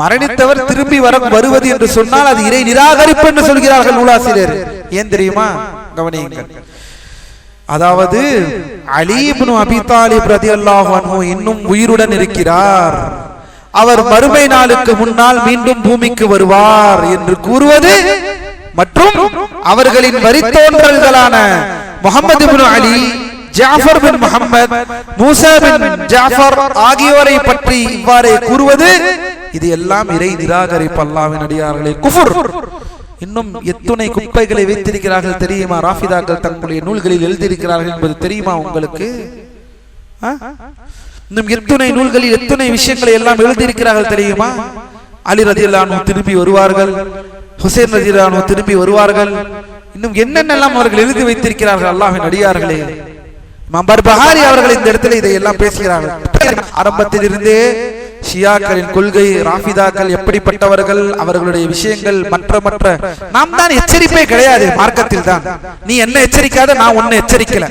Speaker 2: மரணித்தவர் திரும்பி வருவது என்று சொன்னால் அது இறை நிராகரிப்பு என்று சொல்கிறார்கள் நூலாசிரியர். ஏன் தெரியுமா? கவனியுங்கள். அதாவது அலி இப்னு அபி தாலிப் ரலியல்லாஹு அன்ஹு இன்னும் உயிருடன் இருக்கிறார், அவர் மறுமை நாளுக்கு முன்னால் மீண்டும் பூமிக்கு வருவார் என்று கூறுவது மற்றும் அவர்களின் வரித்தோன்றல்களான முஹம்மது இப்னு அலி, ஜாஃபர் பின் முஹம்மத், மூசா பின் ஜாஃபர் ஆகியோரை பற்றி இவ்வாறே கூறுவது இது எல்லாம் இறை நிராகரிப்பு. அல்லாஹ்வின் அடியார்களே, குஃபர். இன்னும் எத்துணை குப்பைகளை வைத்திருக்கிறார்கள் தெரியுமா? ராஃபிதாக்கள் தங்களுடைய நூல்களில் எழுதியிருக்கிறார்கள் என்பது தெரியுமா உங்களுக்கு? இன்னும் எத்துணை நூல்களில் எத்துணை விஷயங்களை எல்லாம் எழுதியிருக்கிறார்கள் தெரியுமா? அலி ரலியல்லாஹு அன்ஹு திரும்பி வருவார்கள், ஹுசைன் ரலியல்லாஹு அன்ஹு திரும்பி வருவார்கள், இன்னும் என்னென்னலாம் அவர்கள் எழுதி வைத்திருக்கிறார்கள். அல்லாஹ்வின் அடியார்களே, இமாம் பர்பஹாரி அவர்கள் இந்த இடத்துல இதையெல்லாம் பேசுகிறார்கள். ஆரம்பத்தில் இருந்தே ஷியாக்களின் கொள்கை, ராஃபிதாக்கள் எப்படிப்பட்டவர்கள், அவர்களுடைய விஷயங்கள் மற்ற நாம் தான் எச்சரிப்பே கிடையாது மார்க்கத்தில் தான். நீ என்ன எச்சரிக்காத, நான் உன்னை எச்சரிக்கல,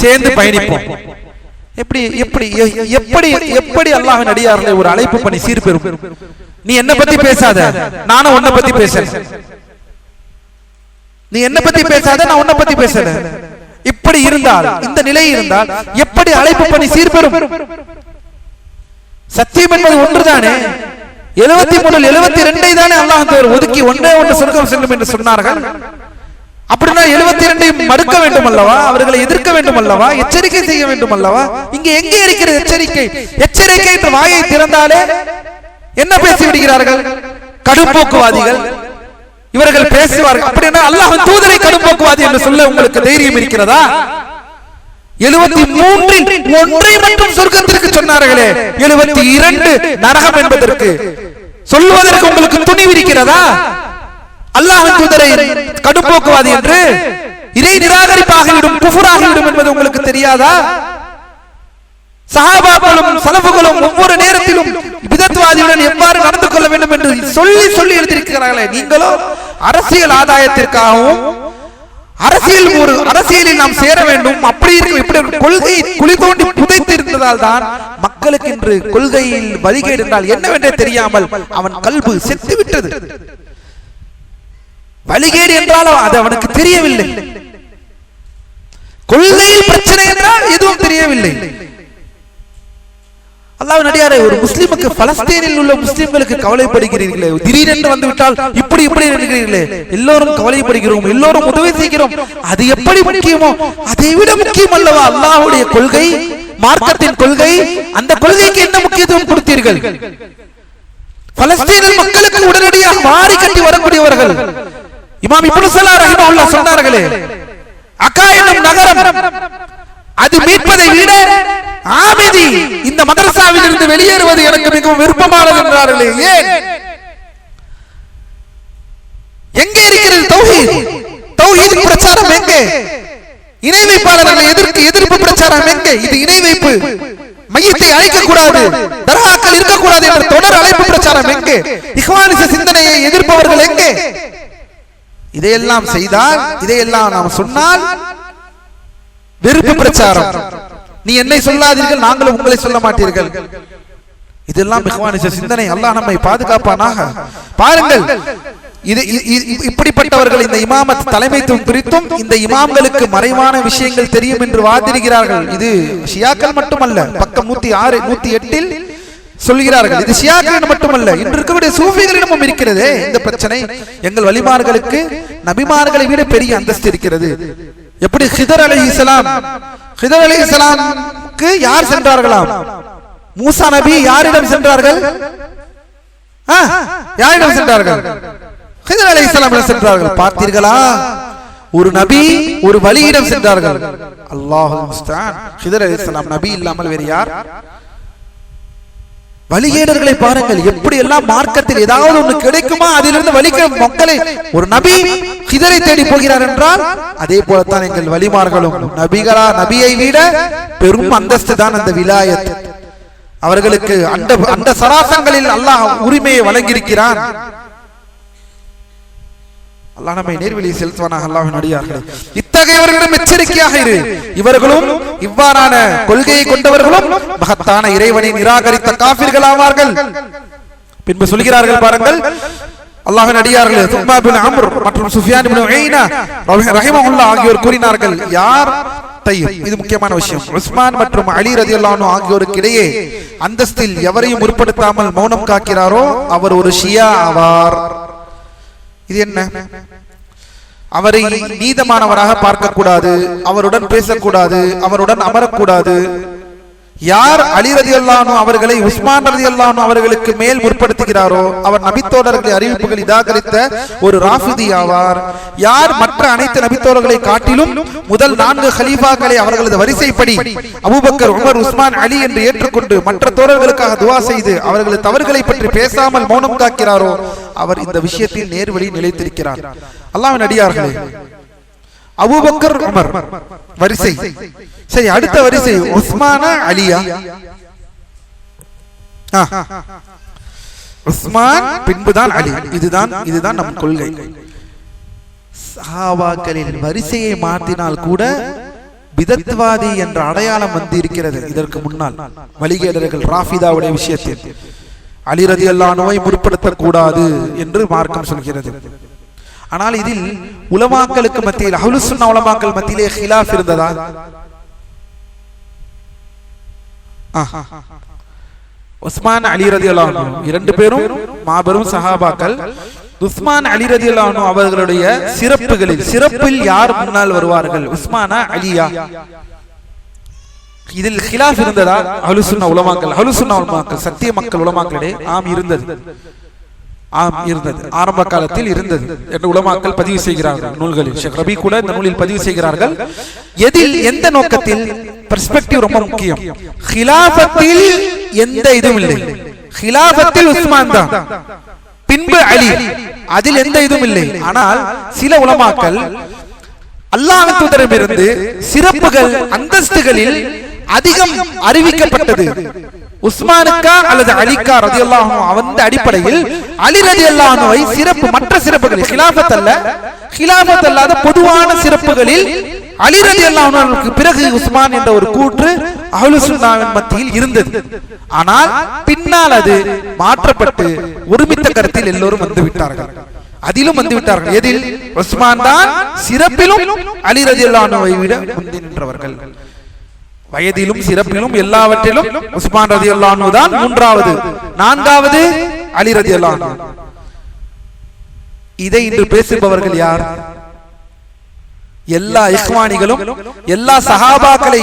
Speaker 2: சேர்ந்து பயணிப்போம். எப்படி எப்படி எப்படி எப்படி அல்லாஹ்வின் அடியார்களை ஒரு அழைப்பு பண்ணி சீர்பெறும். நீ என்ன பத்தி பேசாத, நானும் உன்னை பத்தி பேசல, நீ என்ன பத்தி பேசாத, நான் உன்னை பத்தி பேசல. இப்படி இருந்தால், இந்த நிலை இருந்தால் எப்படி அழைப்பு பண்ணி சீர்பெறும்? சத்தியம் என்பது ஒன்றுதானே. 73 72 தானே அல்லாஹ் ஒதுக்கி ஒன்றே ஒன்று சொர்க்கம் செல்லும் என்று சொன்னார்கள். அப்படின்னா 72 மறுக்க வேண்டும் அல்லவா? அவர்களை எதிர்க்க வேண்டும் அல்லவா? எச்சரிக்கை செய்ய வேண்டும் அல்லவா? இங்க எங்கே இருக்கிறது எச்சரிக்கை? எச்சரிக்கை என்று வாயை திறந்தாலே என்ன பேசி விடுகிறார்கள்? கடும்போக்குவாதிகள் இவர்கள் பேசுவார்கள். அப்படின்னா அல்லாஹ்வின் தூதரை கடும்போக்குவாதி என்று சொல்ல உங்களுக்கு தைரியம் இருக்கிறதா? 73 ஒன்றை மட்டும் சொர்க்கத்திற்கு சொன்னார்களே, 72 நரகம் என்பதற்கு சொல்வதற்கு உங்களுக்கு துணிவு இருக்கிறதா? அல்லாஹ்வின் தூதரை கடும்போக்குவாதி என்று இறை நிராகரிப்பாகிவிடும், குஃபராகிவிடும் என்பது உங்களுக்கு தெரியாதா? சஹாபாக்களும் சலஃபுகளும் ஒவ்வொரு நேரத்திலும் பிதத்வாதியுடன் எவ்வாறு நடந்து கொள்ள வேண்டும் என்று சொல்லி சொல்லி எழுதியிருக்கிறார்களே, நீங்களோ அரசியல் ஆதாயத்திற்காகவும் அரசியலில் நாம் சேர வேண்டும், அப்படி இருக்கும் இப்படி கொள்கை குழி தோண்டி புதைத்து இருந்ததால் தான் மக்களுக்கு இன்று கொள்கையில் வழிகேடு என்றால் என்னவென்றே தெரியாமல் அவன் கல்பு செத்து விட்டது. வழிகேடு என்றாலும் அது அவனுக்கு தெரியவில்லை, கொள்கையில் பிரச்சனை என்றால் எதுவும் தெரியவில்லை. அல்லாஹ்வின் அடியாரே, ஒரு முஸ்லிமுக்கு பலஸ்தீனில் உள்ள முஸ்லிம்களுக்கு கவலைப்படுகிறீர்களே, திடீரென்று வந்து விட்டால் இப்படி இப்படி இருக்கிறீர்களே, எல்லோரும் கவலைப்படுகிறோம், எல்லோரும் உதவி செய்கிறோம். அது எப்படி முக்கியமோ அதை விட முக்கியம் அல்லவா அல்லாஹ்வுடைய கொள்கை, மார்க்கத்தின் கொள்கை? அந்த கொள்கைக்கு என்ன முக்கியத்துவம் கொடுத்தீர்கள்? பலஸ்தீனில் மக்களுக்கு உடனடியாக மாறி கட்டி வரக்கூடியவர்கள் இமாம் இப்னு ஸலாஹ் ரஹிமஹுல்லாஹ் சொன்னார்களே, அக்கா என்னும் நகரம் அது மீட்பதை விட ஆமிதி இந்த மதரசாவில் இருந்து வெளியேறுவது எனக்கு மிகவும் விருப்பமானது என்றார்களே. ஏன்? எங்கே இருக்கிறது தௌஹீத்? தௌஹீத் பிரச்சாரம் எங்கே? இணை வைப்பாளர்களை எதிர்ப்பு பிரச்சாரம் எங்கே? இது இணை வைப்பு. மையத்தை அழைக்கக்கூடாது, தர்காக்கள் இருக்கக்கூடாது என்ற தொடர் அழைப்பு பிரச்சாரம் எங்கே? இஹ்வானிச சிந்தனையை எதிர்ப்பவர்கள் எங்கே? இதையெல்லாம் செய்தால், இதையெல்லாம் நாம் சொன்னால் வெறுப்பு பிரச்சாரம். நீ என்னை சொல்லாதீர்கள், நாங்களும் உங்களை சொல்ல மாட்டீர்கள். இதெல்லாம் இஹ்வானிச சிந்தனை. அல்லாஹ் நம்மை பாதுகாப்பானாக. பாருங்கள், இது இப்படிப்பட்டவர்கள் இந்த இமாமத் தலைமைத்துவம் குறித்தும் இந்த இமாம்களுக்கு மறைவான விஷயங்கள் தெரியும் என்று வாதிடுகிறார்கள். இது ஷியாக்கள் மட்டுமல்ல, பக்கம் 106 108 சொல்கிறார்கள். இது ஷியாக்கள் மட்டுமல்ல, இன்று இருக்கக்கூடிய சூஃபிகளிடமும் இருக்கிறது இந்த பிரச்சனை. எங்கள் வலிமார்களுக்கு நபிமார்களை விட பெரிய அந்தஸ்து இருக்கிறது. எப்படி ஹிதர் அலைஹிஸ்ஸலாம், ஹிதர் அலைஹிஸ்ஸலாமுக்கு யார் சென்றார்களாம்? மூசா நபி யாரிடம் சென்றார்கள்? யாரிடம் சென்றார்கள்? ஹிதர் அலைஹிஸ்ஸலாம் சென்றார்கள். பார்த்தீர்களா? ஒரு நபி ஒரு வலியிடம் சென்றார்கள். அல்லாஹுல் முஸ்தஆன். ஹிதர் அலைஹிஸ்ஸலாம் நபி இல்லாமல் வேறு யார்? வழிகேடர்களை பாருங்கள், எப்படி எல்லாம் மார்க்கத்தில் ஏதாவது ஒன்று கிடைக்குமா அதிலிருந்து வலிக்க மக்களை. ஒரு நபி ஹிதரை தேடி போகிறார் என்றால் அதே போலத்தான் எங்கள் வலிமார்களும் நபியை விட பெரும் அந்தஸ்து தான் அந்த விலாயத். அவர்களுக்கு அந்த சராசங்களில் அல்லாஹ் உரிமையை வழங்கியிருக்கிறான். அல்லாஹ் நம்மை நேர்வழியை செலுத்துவானாக. அல்லாஹ்வின் அடியார்களே, இத்தகையவர்களிடம் எச்சரிக்கையாக இரு. இவர்களும் இவ்வாறான கொள்கையை கொண்டவர்களும் மகத்தான இறைவனை நிராகரித்த காஃபிர்கள் ஆவார்கள். பின்பு சொல்கிறார்கள் பாருங்கள், அல்லாஹ்வின் அடியார்களே, சும்மா பின் அம்ர் மற்றும் சுஃபியான் இப்னு உய்னா ரஹிமஹுல்லாஹ் ஆகியோர் கூறினார்கள், யார் இது முக்கியமான விஷயம், உஸ்மான் மற்றும் அலி ரலியல்லாஹு அன்ஹு ஆகியோருக்கு இடையே அந்தஸ்தில் எவரையும் முற்படுத்தாமல் மௌனம் காக்கிறாரோ அவர் ஒரு ஷியா ஆவார். இது என்ன? அவரை நீதமானவராக பார்க்க கூடாது, அவருடன் பேசக்கூடாது, அவருடன் அமரக்கூடாது. யார் அலி ரலியல்லாஹு அன்ஹு அவர்களை உஸ்மான் ரலியல்லாஹு அன்ஹு அவர்களுக்கு மேல் முற்படுத்துகிறாரோ அவர் நபித்தோழர்களை அறிவிப்புகள் நிராகரித்த ஒரு ராஃபிதி ஆவார். யார் மற்ற அனைத்து நபித்தோழர்களை காட்டிலும் முதல் 4 கலீஃபாக்களை அவர்களது வரிசைப்படி அபூபக்கர், உமர், உஸ்மான், அலி என்று ஏற்றுக்கொண்டு மற்ற தோழர்களுக்காக துஆ செய்து அவர்களது தவறுகளை பற்றி பேசாமல் மௌனம் காக்கிறாரோ அவர் இந்த விஷயத்தில் நேர்வழி நிலைத்திருக்கிறார். அல்லாஹ்வின் அடியார்களே, அபூபக்கர், உமர் வரிசை சரி, அடுத்த வரிசை உஸ்மானா அலியா? உஸ்மான் பின்புதான் அலி. இதுதான் நம் கொள்கை. சஹாபாக்களின் வரிசையை மாற்றினால் கூட பிதத்வாதி என்ற அடையாளம் வந்து இருக்கிறது. இதற்கு முன்னால் வழிகேடர்கள் ராஃபிதாவுடைய விஷயத்தில் அலி ரலியல்லாஹு அன்ஹுவை முற்படுத்தக் கூடாது என்று மார்க்கம் சொல்கிறது. ஆனால் இதில் உலமாக்களுக்கு மத்தியில், அஹ்லுஸ் சுன்னah உலமாக்கள் மத்தியிலே ஹிலாஃப் இருந்ததா? உஸ்மான் அலி ரலியல்லாஹு அன்ஹு இரண்டு பேரும் மாபெரும் சஹாபாக்கள். உஸ்மான் அலி ரலியல்லாஹு அன்ஹு அவர்களுடைய சிறப்பில் யார் முன்னால் வருவார்கள், உஸ்மானா அலியா? இதில் ஹிலாஃப் இருந்ததா? அஹ்லுஸ் சுன்னah உலமாக்கள் சத்திய மக்கள் உலமாக்களே இருந்தது. ஆரம்ப காலத்தில் இருந்தது என்று உலமாக்கள் பதிவு செய்கிறார்கள் நூல்களில். ஷேக் ரபி கூட இந்த நூலில் பதிவு செய்கிறார்கள். எந்த நோக்கத்தில்? பெர்ஸ்பெக்டிவ் ரொம்ப முக்கியம். ஹிலாஃபத்தில் எந்த இதுவும் இல்லை. ஹிலாஃபத்தில் உஸ்மான் தான், பின்பு அலி, அதில் எந்த இதுவும் இல்லை. ஆனால் சில உலமாக்கள் அல்லாஹ்வின் தூதரிடமிருந்து சிறப்புகள் அந்தஸ்துகளில் அதிகம் அறிவிக்கப்பட்டது உஸ்மானுக்கா அல்லது அலிக்கா ரலியல்லாஹு அன்ஹு, அந்த அடிப்படையில் அலி ரலியல்லாஹு அன்ஹுவை சிறப்பு, மற்ற சிறப்புகளில் ஹிலாஃபத் அல்லாத பொதுவான சிறப்புகளில் அலி ரலியல்லாஹு அன்ஹுவுக்கு பிறகு உஸ்மான் என்ற ஒரு கூற்று அஹ்லுஸ் சுன்னஹ்வின் மத்தியில் இருந்தது. ஆனால் பின்னால் அது மாற்றப்பட்டு ஒருமித்த கருத்தில் எல்லோரும் வந்துவிட்டார்கள். அதிலும் வந்துவிட்டார்கள். எதில்? உஸ்மான் தான் சிறப்பிலும் அலி ரலியல்லாஹு அன்ஹுவை விட முந்தி நின்றவர்கள். வயதிலும் சிறப்பிலும் எல்லாவற்றிலும் உஸ்மான் ரலியல்லாஹு அன்ஹு தான் மூன்றாவது, 4வது அலி ரலியல்லாஹு அன்ஹு. இதை இன்று பேசுபவர்கள் யார்? எல்லா இஹ்வானிகளும், எல்லா சஹாபாக்களை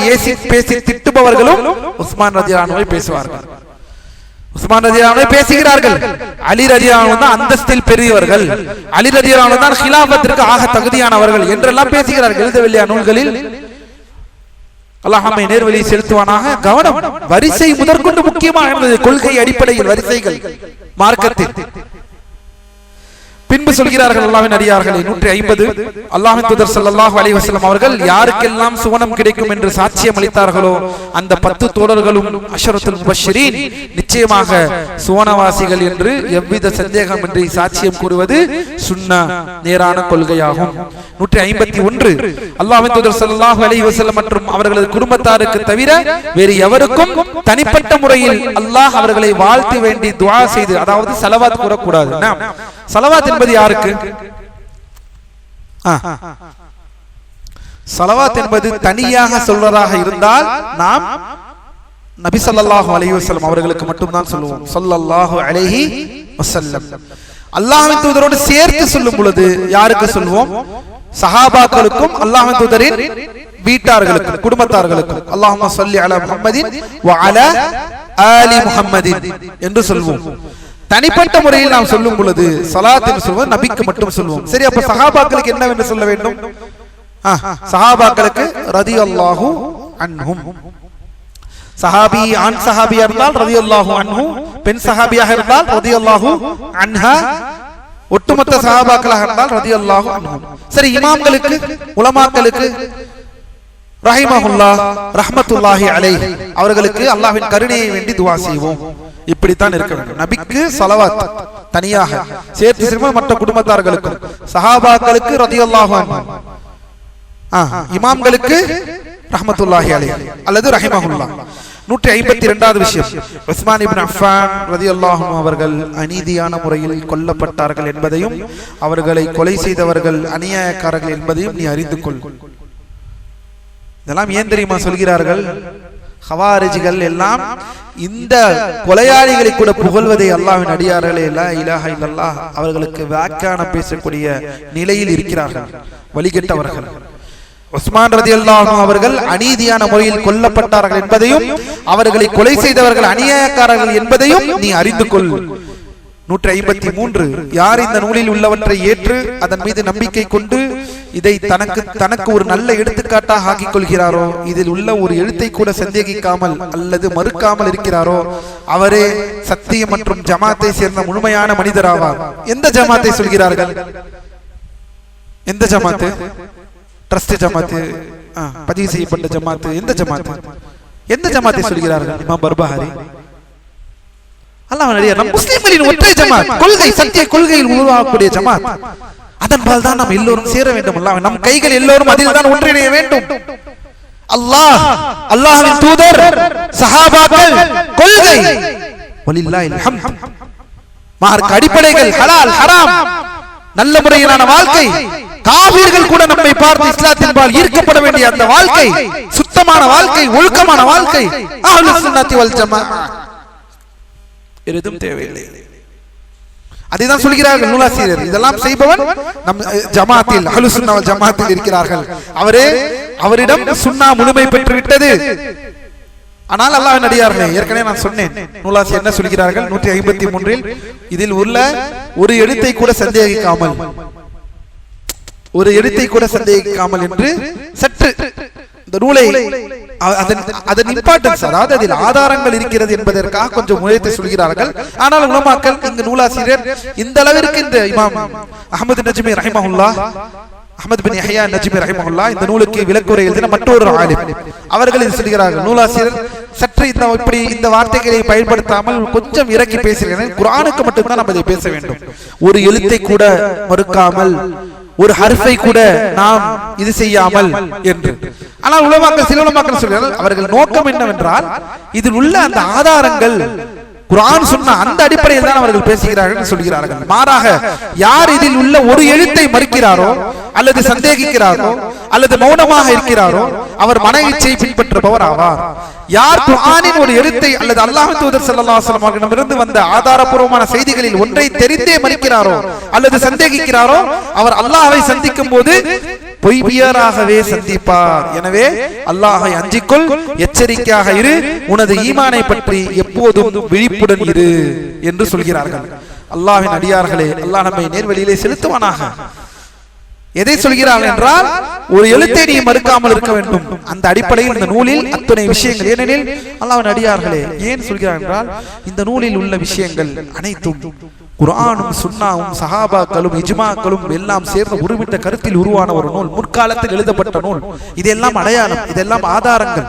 Speaker 2: பேசி திட்டுபவர்களும் உஸ்மான் ரலியல்லாஹு அன்ஹுவை பேசுவார்கள். உஸ்மான் ரலியல்லாஹு அன்ஹு பேசுகிறார்கள். அலி ரலியல்லாஹு அன்ஹு தான் அந்தஸ்தில் பெரியவர்கள், அலி ரலியல்லாஹு அன்ஹு தான் ஹிலாஃபத்திற்கு ஆக தகுதியானவர்கள் என்றெல்லாம் பேசுகிறார்கள். எழுதவில்லையா நூல்களில்? அல்லாஹ் நம்மை நேர்வழியை செலுத்துவானாக. கவனம், வரிசை முதற்கொண்டு முக்கியமாக இருந்தது. கொள்கை அடிப்படையில் வரிசைகள் மார்க்கத்தில். பின்பு சொல்கிறார்கள் அல்லாஹ்வின் அடியார்களே. 150 அல்லாஹ்வின் தூதர் ஸல்லல்லாஹு அலைஹி வஸல்லம் அவர்கள் யாருக்கெல்லாம் சுவனம் கிடைக்கும் என்று சாட்சியம் அளித்தார்களோ அந்த 10 தோழர்களும் அஷரத்துல் முபஷ்ஷிரீன் நிச்சயமாக சுவனவாசிகள் என்று எவ்வித சந்தேகமின்றி சாட்சியம் கூறுவது சுன்னா நேரான கொள்கையாகும். 151 அல்லாஹ்வின் தூதர் ஸல்லல்லாஹு அலைஹி வஸல்லம் மற்றும் அவர்களது குடும்பத்தாருக்கு தவிர வேறு எவருக்கும் தனிப்பட்ட முறையில் அல்லாஹ் அவர்களை வாழ்த்து வேண்டி துஆ செய்து, அதாவது ஸலவாத் கூறக்கூடாது. ஸலவாத் என்பது யாருக்கு? ஸலவாத் என்பது தனியாக சொல்வதாக இருந்தால் நாம் நபி ஸல்லல்லாஹு அலைஹி வஸல்லம் அவர்களுக்கு மட்டும் தான் சொல்லுவோம். ஸல்லல்லாஹு அலைஹி வஸல்லம். அல்லாஹ்வின் தூதரோடு சேர்த்து சொல்லும் பொழுது யாருக்கு சொல்வோம்? சஹாபாக்களுக்கும் அல்லாஹ்வின் தூதரின் வீட்டார்களுக்கும் குடும்பத்தார்களுக்கும் அல்லாஹும்ம ஸல்லி அலா முஹம்மதின் வ அலா ஆலி முஹம்மதின் என்று சொல்வோம். தனிப்பட்ட முறையில் நாம் சொல்லும் பொழுது ஸலாத் என்று சொல்வது நபிக்கு மட்டும் சொல்வோம். சரி, அப்ப சஹாபாக்களுக்கு என்னவென்று சொல்ல வேண்டும்? சஹாபாக்களுக்கு ரலியல்லாஹு அன்ஹும். சஹாபி ஆண் சஹாபியா இருந்தால் ரலியல்லாஹு அன்ஹு, பெண் சஹாபியாக இருந்தால் ரலியல்லாஹு அன்ஹா, ஒட்டுமொத்த சஹாபாக்களாக இருந்தால் ரலியல்லாஹு அன்ஹு. சரி, இமாம்களுக்கு உலமாக்களுக்கு ரஹிமஹுல்லாஹ் ரஹ்மத்துல்லாஹி அலைஹி அவர்களுக்கு அல்லாஹ்வின் கருணையை வேண்டி துஆ செய்வோம். இப்படித்தான் இருக்க வேண்டும். நபிக்கு ஸலவாத் தனியாக சேர்த்து சிறுமல் மற்ற குடும்பத்தார்களுக்கு, சஹாபாக்களுக்கு ரலியல்லாஹு அன்ஹு, இமாம்களுக்கு ரஹ்மத்துல்லாஹி அலைஹி அல்லது ரஹிமஹுல்லாஹ். 152வது விஷயம், உஸ்மான் இப்னு அஃபான் ரலியல்லாஹு அன்ஹு அவர்கள் அநீதியான முறையில் கொல்லப்பட்டார்கள் என்பதையும் அவர்களை கொலை செய்தவர்கள் அநியாயக்காரர்கள் என்பதையும் நீ அறிந்து கொள். இதெல்லாம் ஏன் தெரியுமா சொல்கிறார்கள்? ஹவாரிஜிகள் எல்லாம் இந்த கொலையாளிகளை கூட புகழ்வதை அல்லாஹ்வின் அடியார்களே லா இலாஹா இல்லல்லாஹ் அவர்களுக்கு வியாக்கியானம் பேசக்கூடிய நிலையில் இருக்கிறார்கள், வழிகெட்டவர்கள். உஸ்மான் ரலியல்லாஹு அன்ஹு அவர்கள் அநீதியான முறையில் கொல்லப்பட்டார்கள் என்பதையும் அவர்களை கொலை செய்தவர்கள் அநியாயக்காரர்கள் என்பதையும் நீ அறிந்து கொள். 153 யார் இந்த நூலில் உள்ளவற்றை ஏற்று அதன் மீது நம்பிக்கை கொண்டு இதை தனக்கு ஒரு நல்ல எடுத்துக்காட்டாக ஆக்கிக் கொள்கிறாரோ, இதில் உள்ள ஒரு எழுத்தை கூட சந்தேகிக்காமல் அல்லது மறுக்காமல் இருக்கிறாரோ அவரே சத்தியம் மற்றும் ஜமாத்தை சேர்ந்த முழுமையான மனிதராவார். எந்த ஜமாத்தை சொல்கிறார்கள்? எந்த ஜமாத்து? ட்ரஸ்ட் ஜமாத்து, பதிவு செய்யப்பட்ட ஜமாத்து. எந்த ஜமாத்து? எந்த ஜமாத்தை சொல்கிறார்கள்? இமாம் பர்பஹாரி. முஸ்லிம்களின் ஒற்றை ஜமாத், கொள்கை சத்திய கொள்கையில் உருவாகக்கூடிய ஜமாத். அதன்பால் தான் நாம் எல்லோரும் சேர வேண்டும். நம் கைகள் எல்லோரும் அதில் தான் ஒன்றிணைய வேண்டும். அல்லாஹ், அல்லாஹ்வின் தூதர், சஹாபாக்கள், கொள்கை, வலில்லாஹில் ஹம்த். மார்க்க அடிப்படைகள், ஹலால் ஹராம், நல்ல முறையிலான வாழ்க்கை. காபீர்கள் கூட நம்மை பார்த்து இஸ்லாத்தின்பால் ஈர்க்கப்பட வேண்டிய அந்த வாழ்க்கை, சுத்தமான வாழ்க்கை, ஒழுக்கமான வாழ்க்கை, அஹ்லுஸ் சுன்னத்தி வல் ஜமாஅ. எதுவும் தேவையில்லை. அதைதான் சொல்கிறார்கள் நூலாசிரியர். இதெல்லாம் செய்பவன் நம் ஜமாத்தில் அஹ்லுஸ் சுன்னah வல் ஜமாத்தில் இருக்கிறார்கள். அவரிடம் சுன்னா முழுமை பெற்று விட்டது. ஆனால் அல்லாஹ்வின் அடியார்களே, ஏற்கனவே நான் சொன்னேன் நூலாசிரியர் என்ன சொல்கிறார்கள் 153 இதில் உள்ள ஒரு எழுத்தை கூட சந்தேகிக்காமல், ஒரு எழுத்தை கூட சந்தேகிக்காமல் என்று சற்று இந்த நூலை அதன் இம்பார்ட்டன்ஸ், அதாவது அதில் ஆதாரங்கள் இருக்கிறது என்பதற்காக கொஞ்சம் முயற்சி சொல்கிறார்கள். ஆனால் உலமாக்கள் இங்கு நூலாசிரியர் இந்த அளவிற்கு இந்த இமாம் அஹ்மத் நஜ்மி ரஹிமஹுல்லாஹ், அஹ்மத் பின் யஹ்யா நஜ்மி ரஹிமஹுல்லாஹ் இந்த நூலுக்கு விளக்குரை எழுதின மற்றொரு ஆலிம், அவர்கள் இது சொல்கிறார்கள். நூலாசிரியர் சற்று இப்படி இந்த வார்த்தைகளை பயன்படுத்தாமல் கொஞ்சம் இறக்கி பேசுகிறேன். குர்ஆனுக்கு மட்டும்தான் நம்ம இதை பேச வேண்டும். ஒரு எழுத்தை கூட மறுக்காமல், ஒரு ஹர்ஃபை கூட நாம் இது செய்யாமல் என்று. ஆனால் உலமாக்கள், சில உலமாக்கள் சொல்கிறார்கள் அவர்கள் நோக்கம் என்னவென்றால் இதில் உள்ள அந்த ஆதாரங்கள் குர்ஆன் சொன்ன அந்த அடிப்படையில் தான் அவர்கள் பேசுகிறார்கள் சொல்கிறார்கள். மாறாக யார் இதில் உள்ள ஒரு எழுத்தை மறுக்கிறாரோ அல்லது சந்தேகிக்கிறாரோ அல்லது மௌனமாக இருக்கிறாரோ அவர் மன இச்சையை பின்பற்றுபவர் ஆவார். யார் குர்ஆனின் ஒரு எழுத்தை அல்லது அல்லாஹ்வின் தூதர் ஸல்லல்லாஹு அலைஹி வஸல்லம் அவர்களிடமிருந்து வந்த ஆதாரபூர்வமான செய்திகளில் ஒன்றை தெரிந்தே மறுக்கிறாரோ அல்லது சந்தேகிக்கிறாரோ அவர் அல்லாஹ்வை சந்திக்கும் போது பொய்பியராகவே சந்திப்பார். எனவே அல்லாஹ்வை அஞ்சிக்கொள், எச்சரிக்கையாக இரு, உனது ஈமானை பற்றி எப்போதும் விழிப்புடன் இரு என்று சொல்கிறார்கள். அல்லாஹ்வின் அடியார்களே, அல்லாஹ் நம்மை நேர்வழியிலே செலுத்துவானாக. எதை சொல்கிறார்கள் என்றால் ஒரு எழுத்தை நீ மறுக்காமல் இருக்க வேண்டும். அந்த அடிப்படையில் இந்த நூலில் அத்தனை விஷயங்கள், ஏனெனில் அல்லாஹ்வின் அடியார்களே ஏன் சொல்கிறார் என்றால் இந்த நூலில் உள்ள விஷயங்கள் அனைத்தும் குர்ஆனும் சுன்னாவும் சஹாபாக்களும் இஜ்மாக்களும் எல்லாம் சேர்ந்து உருவிட்ட கருத்தில் உருவான ஒரு நூல், முற்காலத்தில் எழுதப்பட்ட நூல். இதெல்லாம் அடையாளம், இதெல்லாம் ஆதாரங்கள்.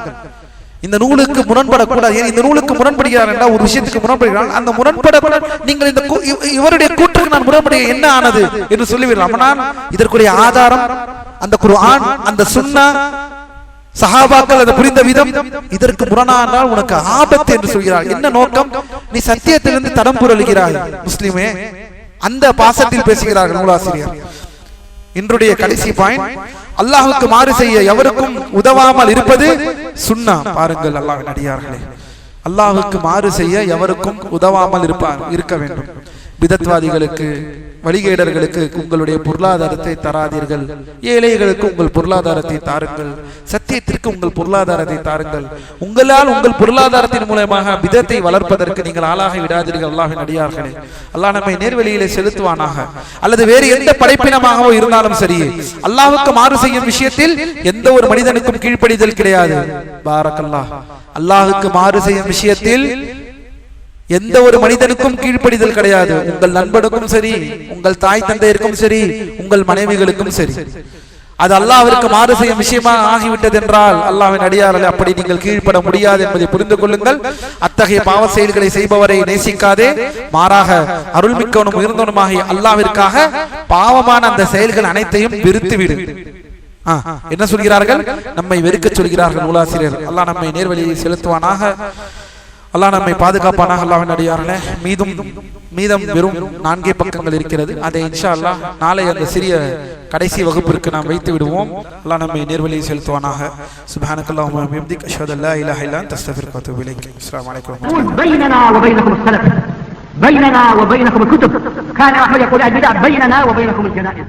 Speaker 2: இந்த நூலுக்கு முரண்படக்கூடாது. இந்த நூலுக்கு முரண்படுகிறார் என்றால் ஒரு விஷயத்துக்கு முரண்படுகிறார், அந்த முரண்பட நீங்கள் இந்த இவருடைய கூற்றுக்கு நான் முரண்படுகிறேன் என்ன ஆனது என்று சொல்லிவிடலாம். ஆனால் இதற்குரிய ஆதாரம் அந்த குர்ஆன், அந்த சுன்னா, சஹாபாக்கள் அதை புரிந்த விதம். இதற்கு முரணானால் உனக்கு ஆபத்து என்று சொல்கிறார். என்ன நோக்கம்? நீ சத்தியத்திலிருந்து தடம் புரளுகிறாய் முஸ்லிமே. அந்த பாசத்தில் பேசுகிறார்கள் நூலாசிரியர். இன்றைய கடைசி பாயிண்ட், அல்லாஹ்வுக்கு மாறு செய்ய எவருக்கும் உதவாமல் இருப்பது சுன்னா. பாருங்கள் அல்லாஹ்வின் அடியார்களே, அல்லாஹ்வுக்கு மாறு செய்ய எவருக்கும் உதவாமல் இருக்க வேண்டும். பிதத்வாதிகளுக்கு, வழிகேடர்களுக்கு உங்களுடைய பொருளாதாரத்தை தராதீர்கள். ஏழைகளுக்கு உங்கள் பொருளாதாரத்தை தாருங்கள். சத்தியத்திற்கு உங்கள் பொருளாதாரத்தை தாருங்கள். உங்களால் உங்கள் பொருளாதாரத்தின் மூலமாக பிதத்தை வளர்ப்பதற்கு நீங்கள் ஆளாகி விடாதீர்கள். அல்லாஹ்வின் அடியார்களே, அல்லாஹ் நம்மை நேர்வழியிலே செலுத்துவானாக. அல்லது வேறு எந்த படைப்பினமாகவோ இருந்தாலும் சரி, அல்லாஹ்வுக்கு மாறு செய்யும் விஷயத்தில் எந்த ஒரு மனிதனுக்கும் கீழ்ப்படிதல் கிடையாது. பாரக்கல்லாஹ். அல்லாஹ்வுக்கு மாறு செய்யும் விஷயத்தில் எந்த ஒரு மனிதனுக்கும் கீழ்ப்படிதல் கிடையாது. உங்கள் நண்பனுக்கும் சரி, உங்கள் தாய் தந்தையருக்கும் சரி, உங்கள் மனைவிகளுக்கும் சரி. அது அல்லாஹ்விற்கு மாறு செய்யும் விஷயமாக ஆகிவிட்டது என்றால் அல்லாஹ்வின் அடியார்களே, அப்படி நீங்கள் கீழ்ப்பட முடியாது என்பதை புரிந்து கொள்ளுங்கள். அத்தகைய பாவ செயல்களை செய்பவரை நேசிக்காதே, மாறாக அருள்மிக்கவனும் உயர்ந்தவனுமாகிய அல்லாஹ்விற்காக பாவமான அந்த செயல்கள் அனைத்தையும் வெறுத்துவிடு. என்ன சொல்கிறார்கள்? நம்மை வெறுக்க சொல்கிறார்கள் நூலாசிரியர். அல்லாஹ் நம்மை நேர்வழியை செலுத்துவானாக. அல்லாஹ் நம்மை பாதுகாப்பானாக. அல்லாஹ்வின் அடியார்களே, மீதம் வெறும் 4 பக்கங்கள் இருக்கிறது. அதை இன்ஷா அல்லாஹ் நாளை அந்த சிறிய கடைசி வகுப்பிற்கு நாம் வைத்து விடுவோம். அல்லாஹ் நம்மை நேர்வழியை செலுத்துவானாக. சுப்ஹானக்கல்லாஹும்ம வ பிஹம்திக அஷ்ஹது அல்லா இலாஹா இல்லா அன்த அஸ்தக்ஃபிருக வ அத்தூபு இலைக். அஸ்ஸலாமு அலைக்கும்.
Speaker 3: بيننا وبينكم السلف، بيننا وبينكم الكتب. كان أحمد يقول البدع بيننا وبينكم الجنائز.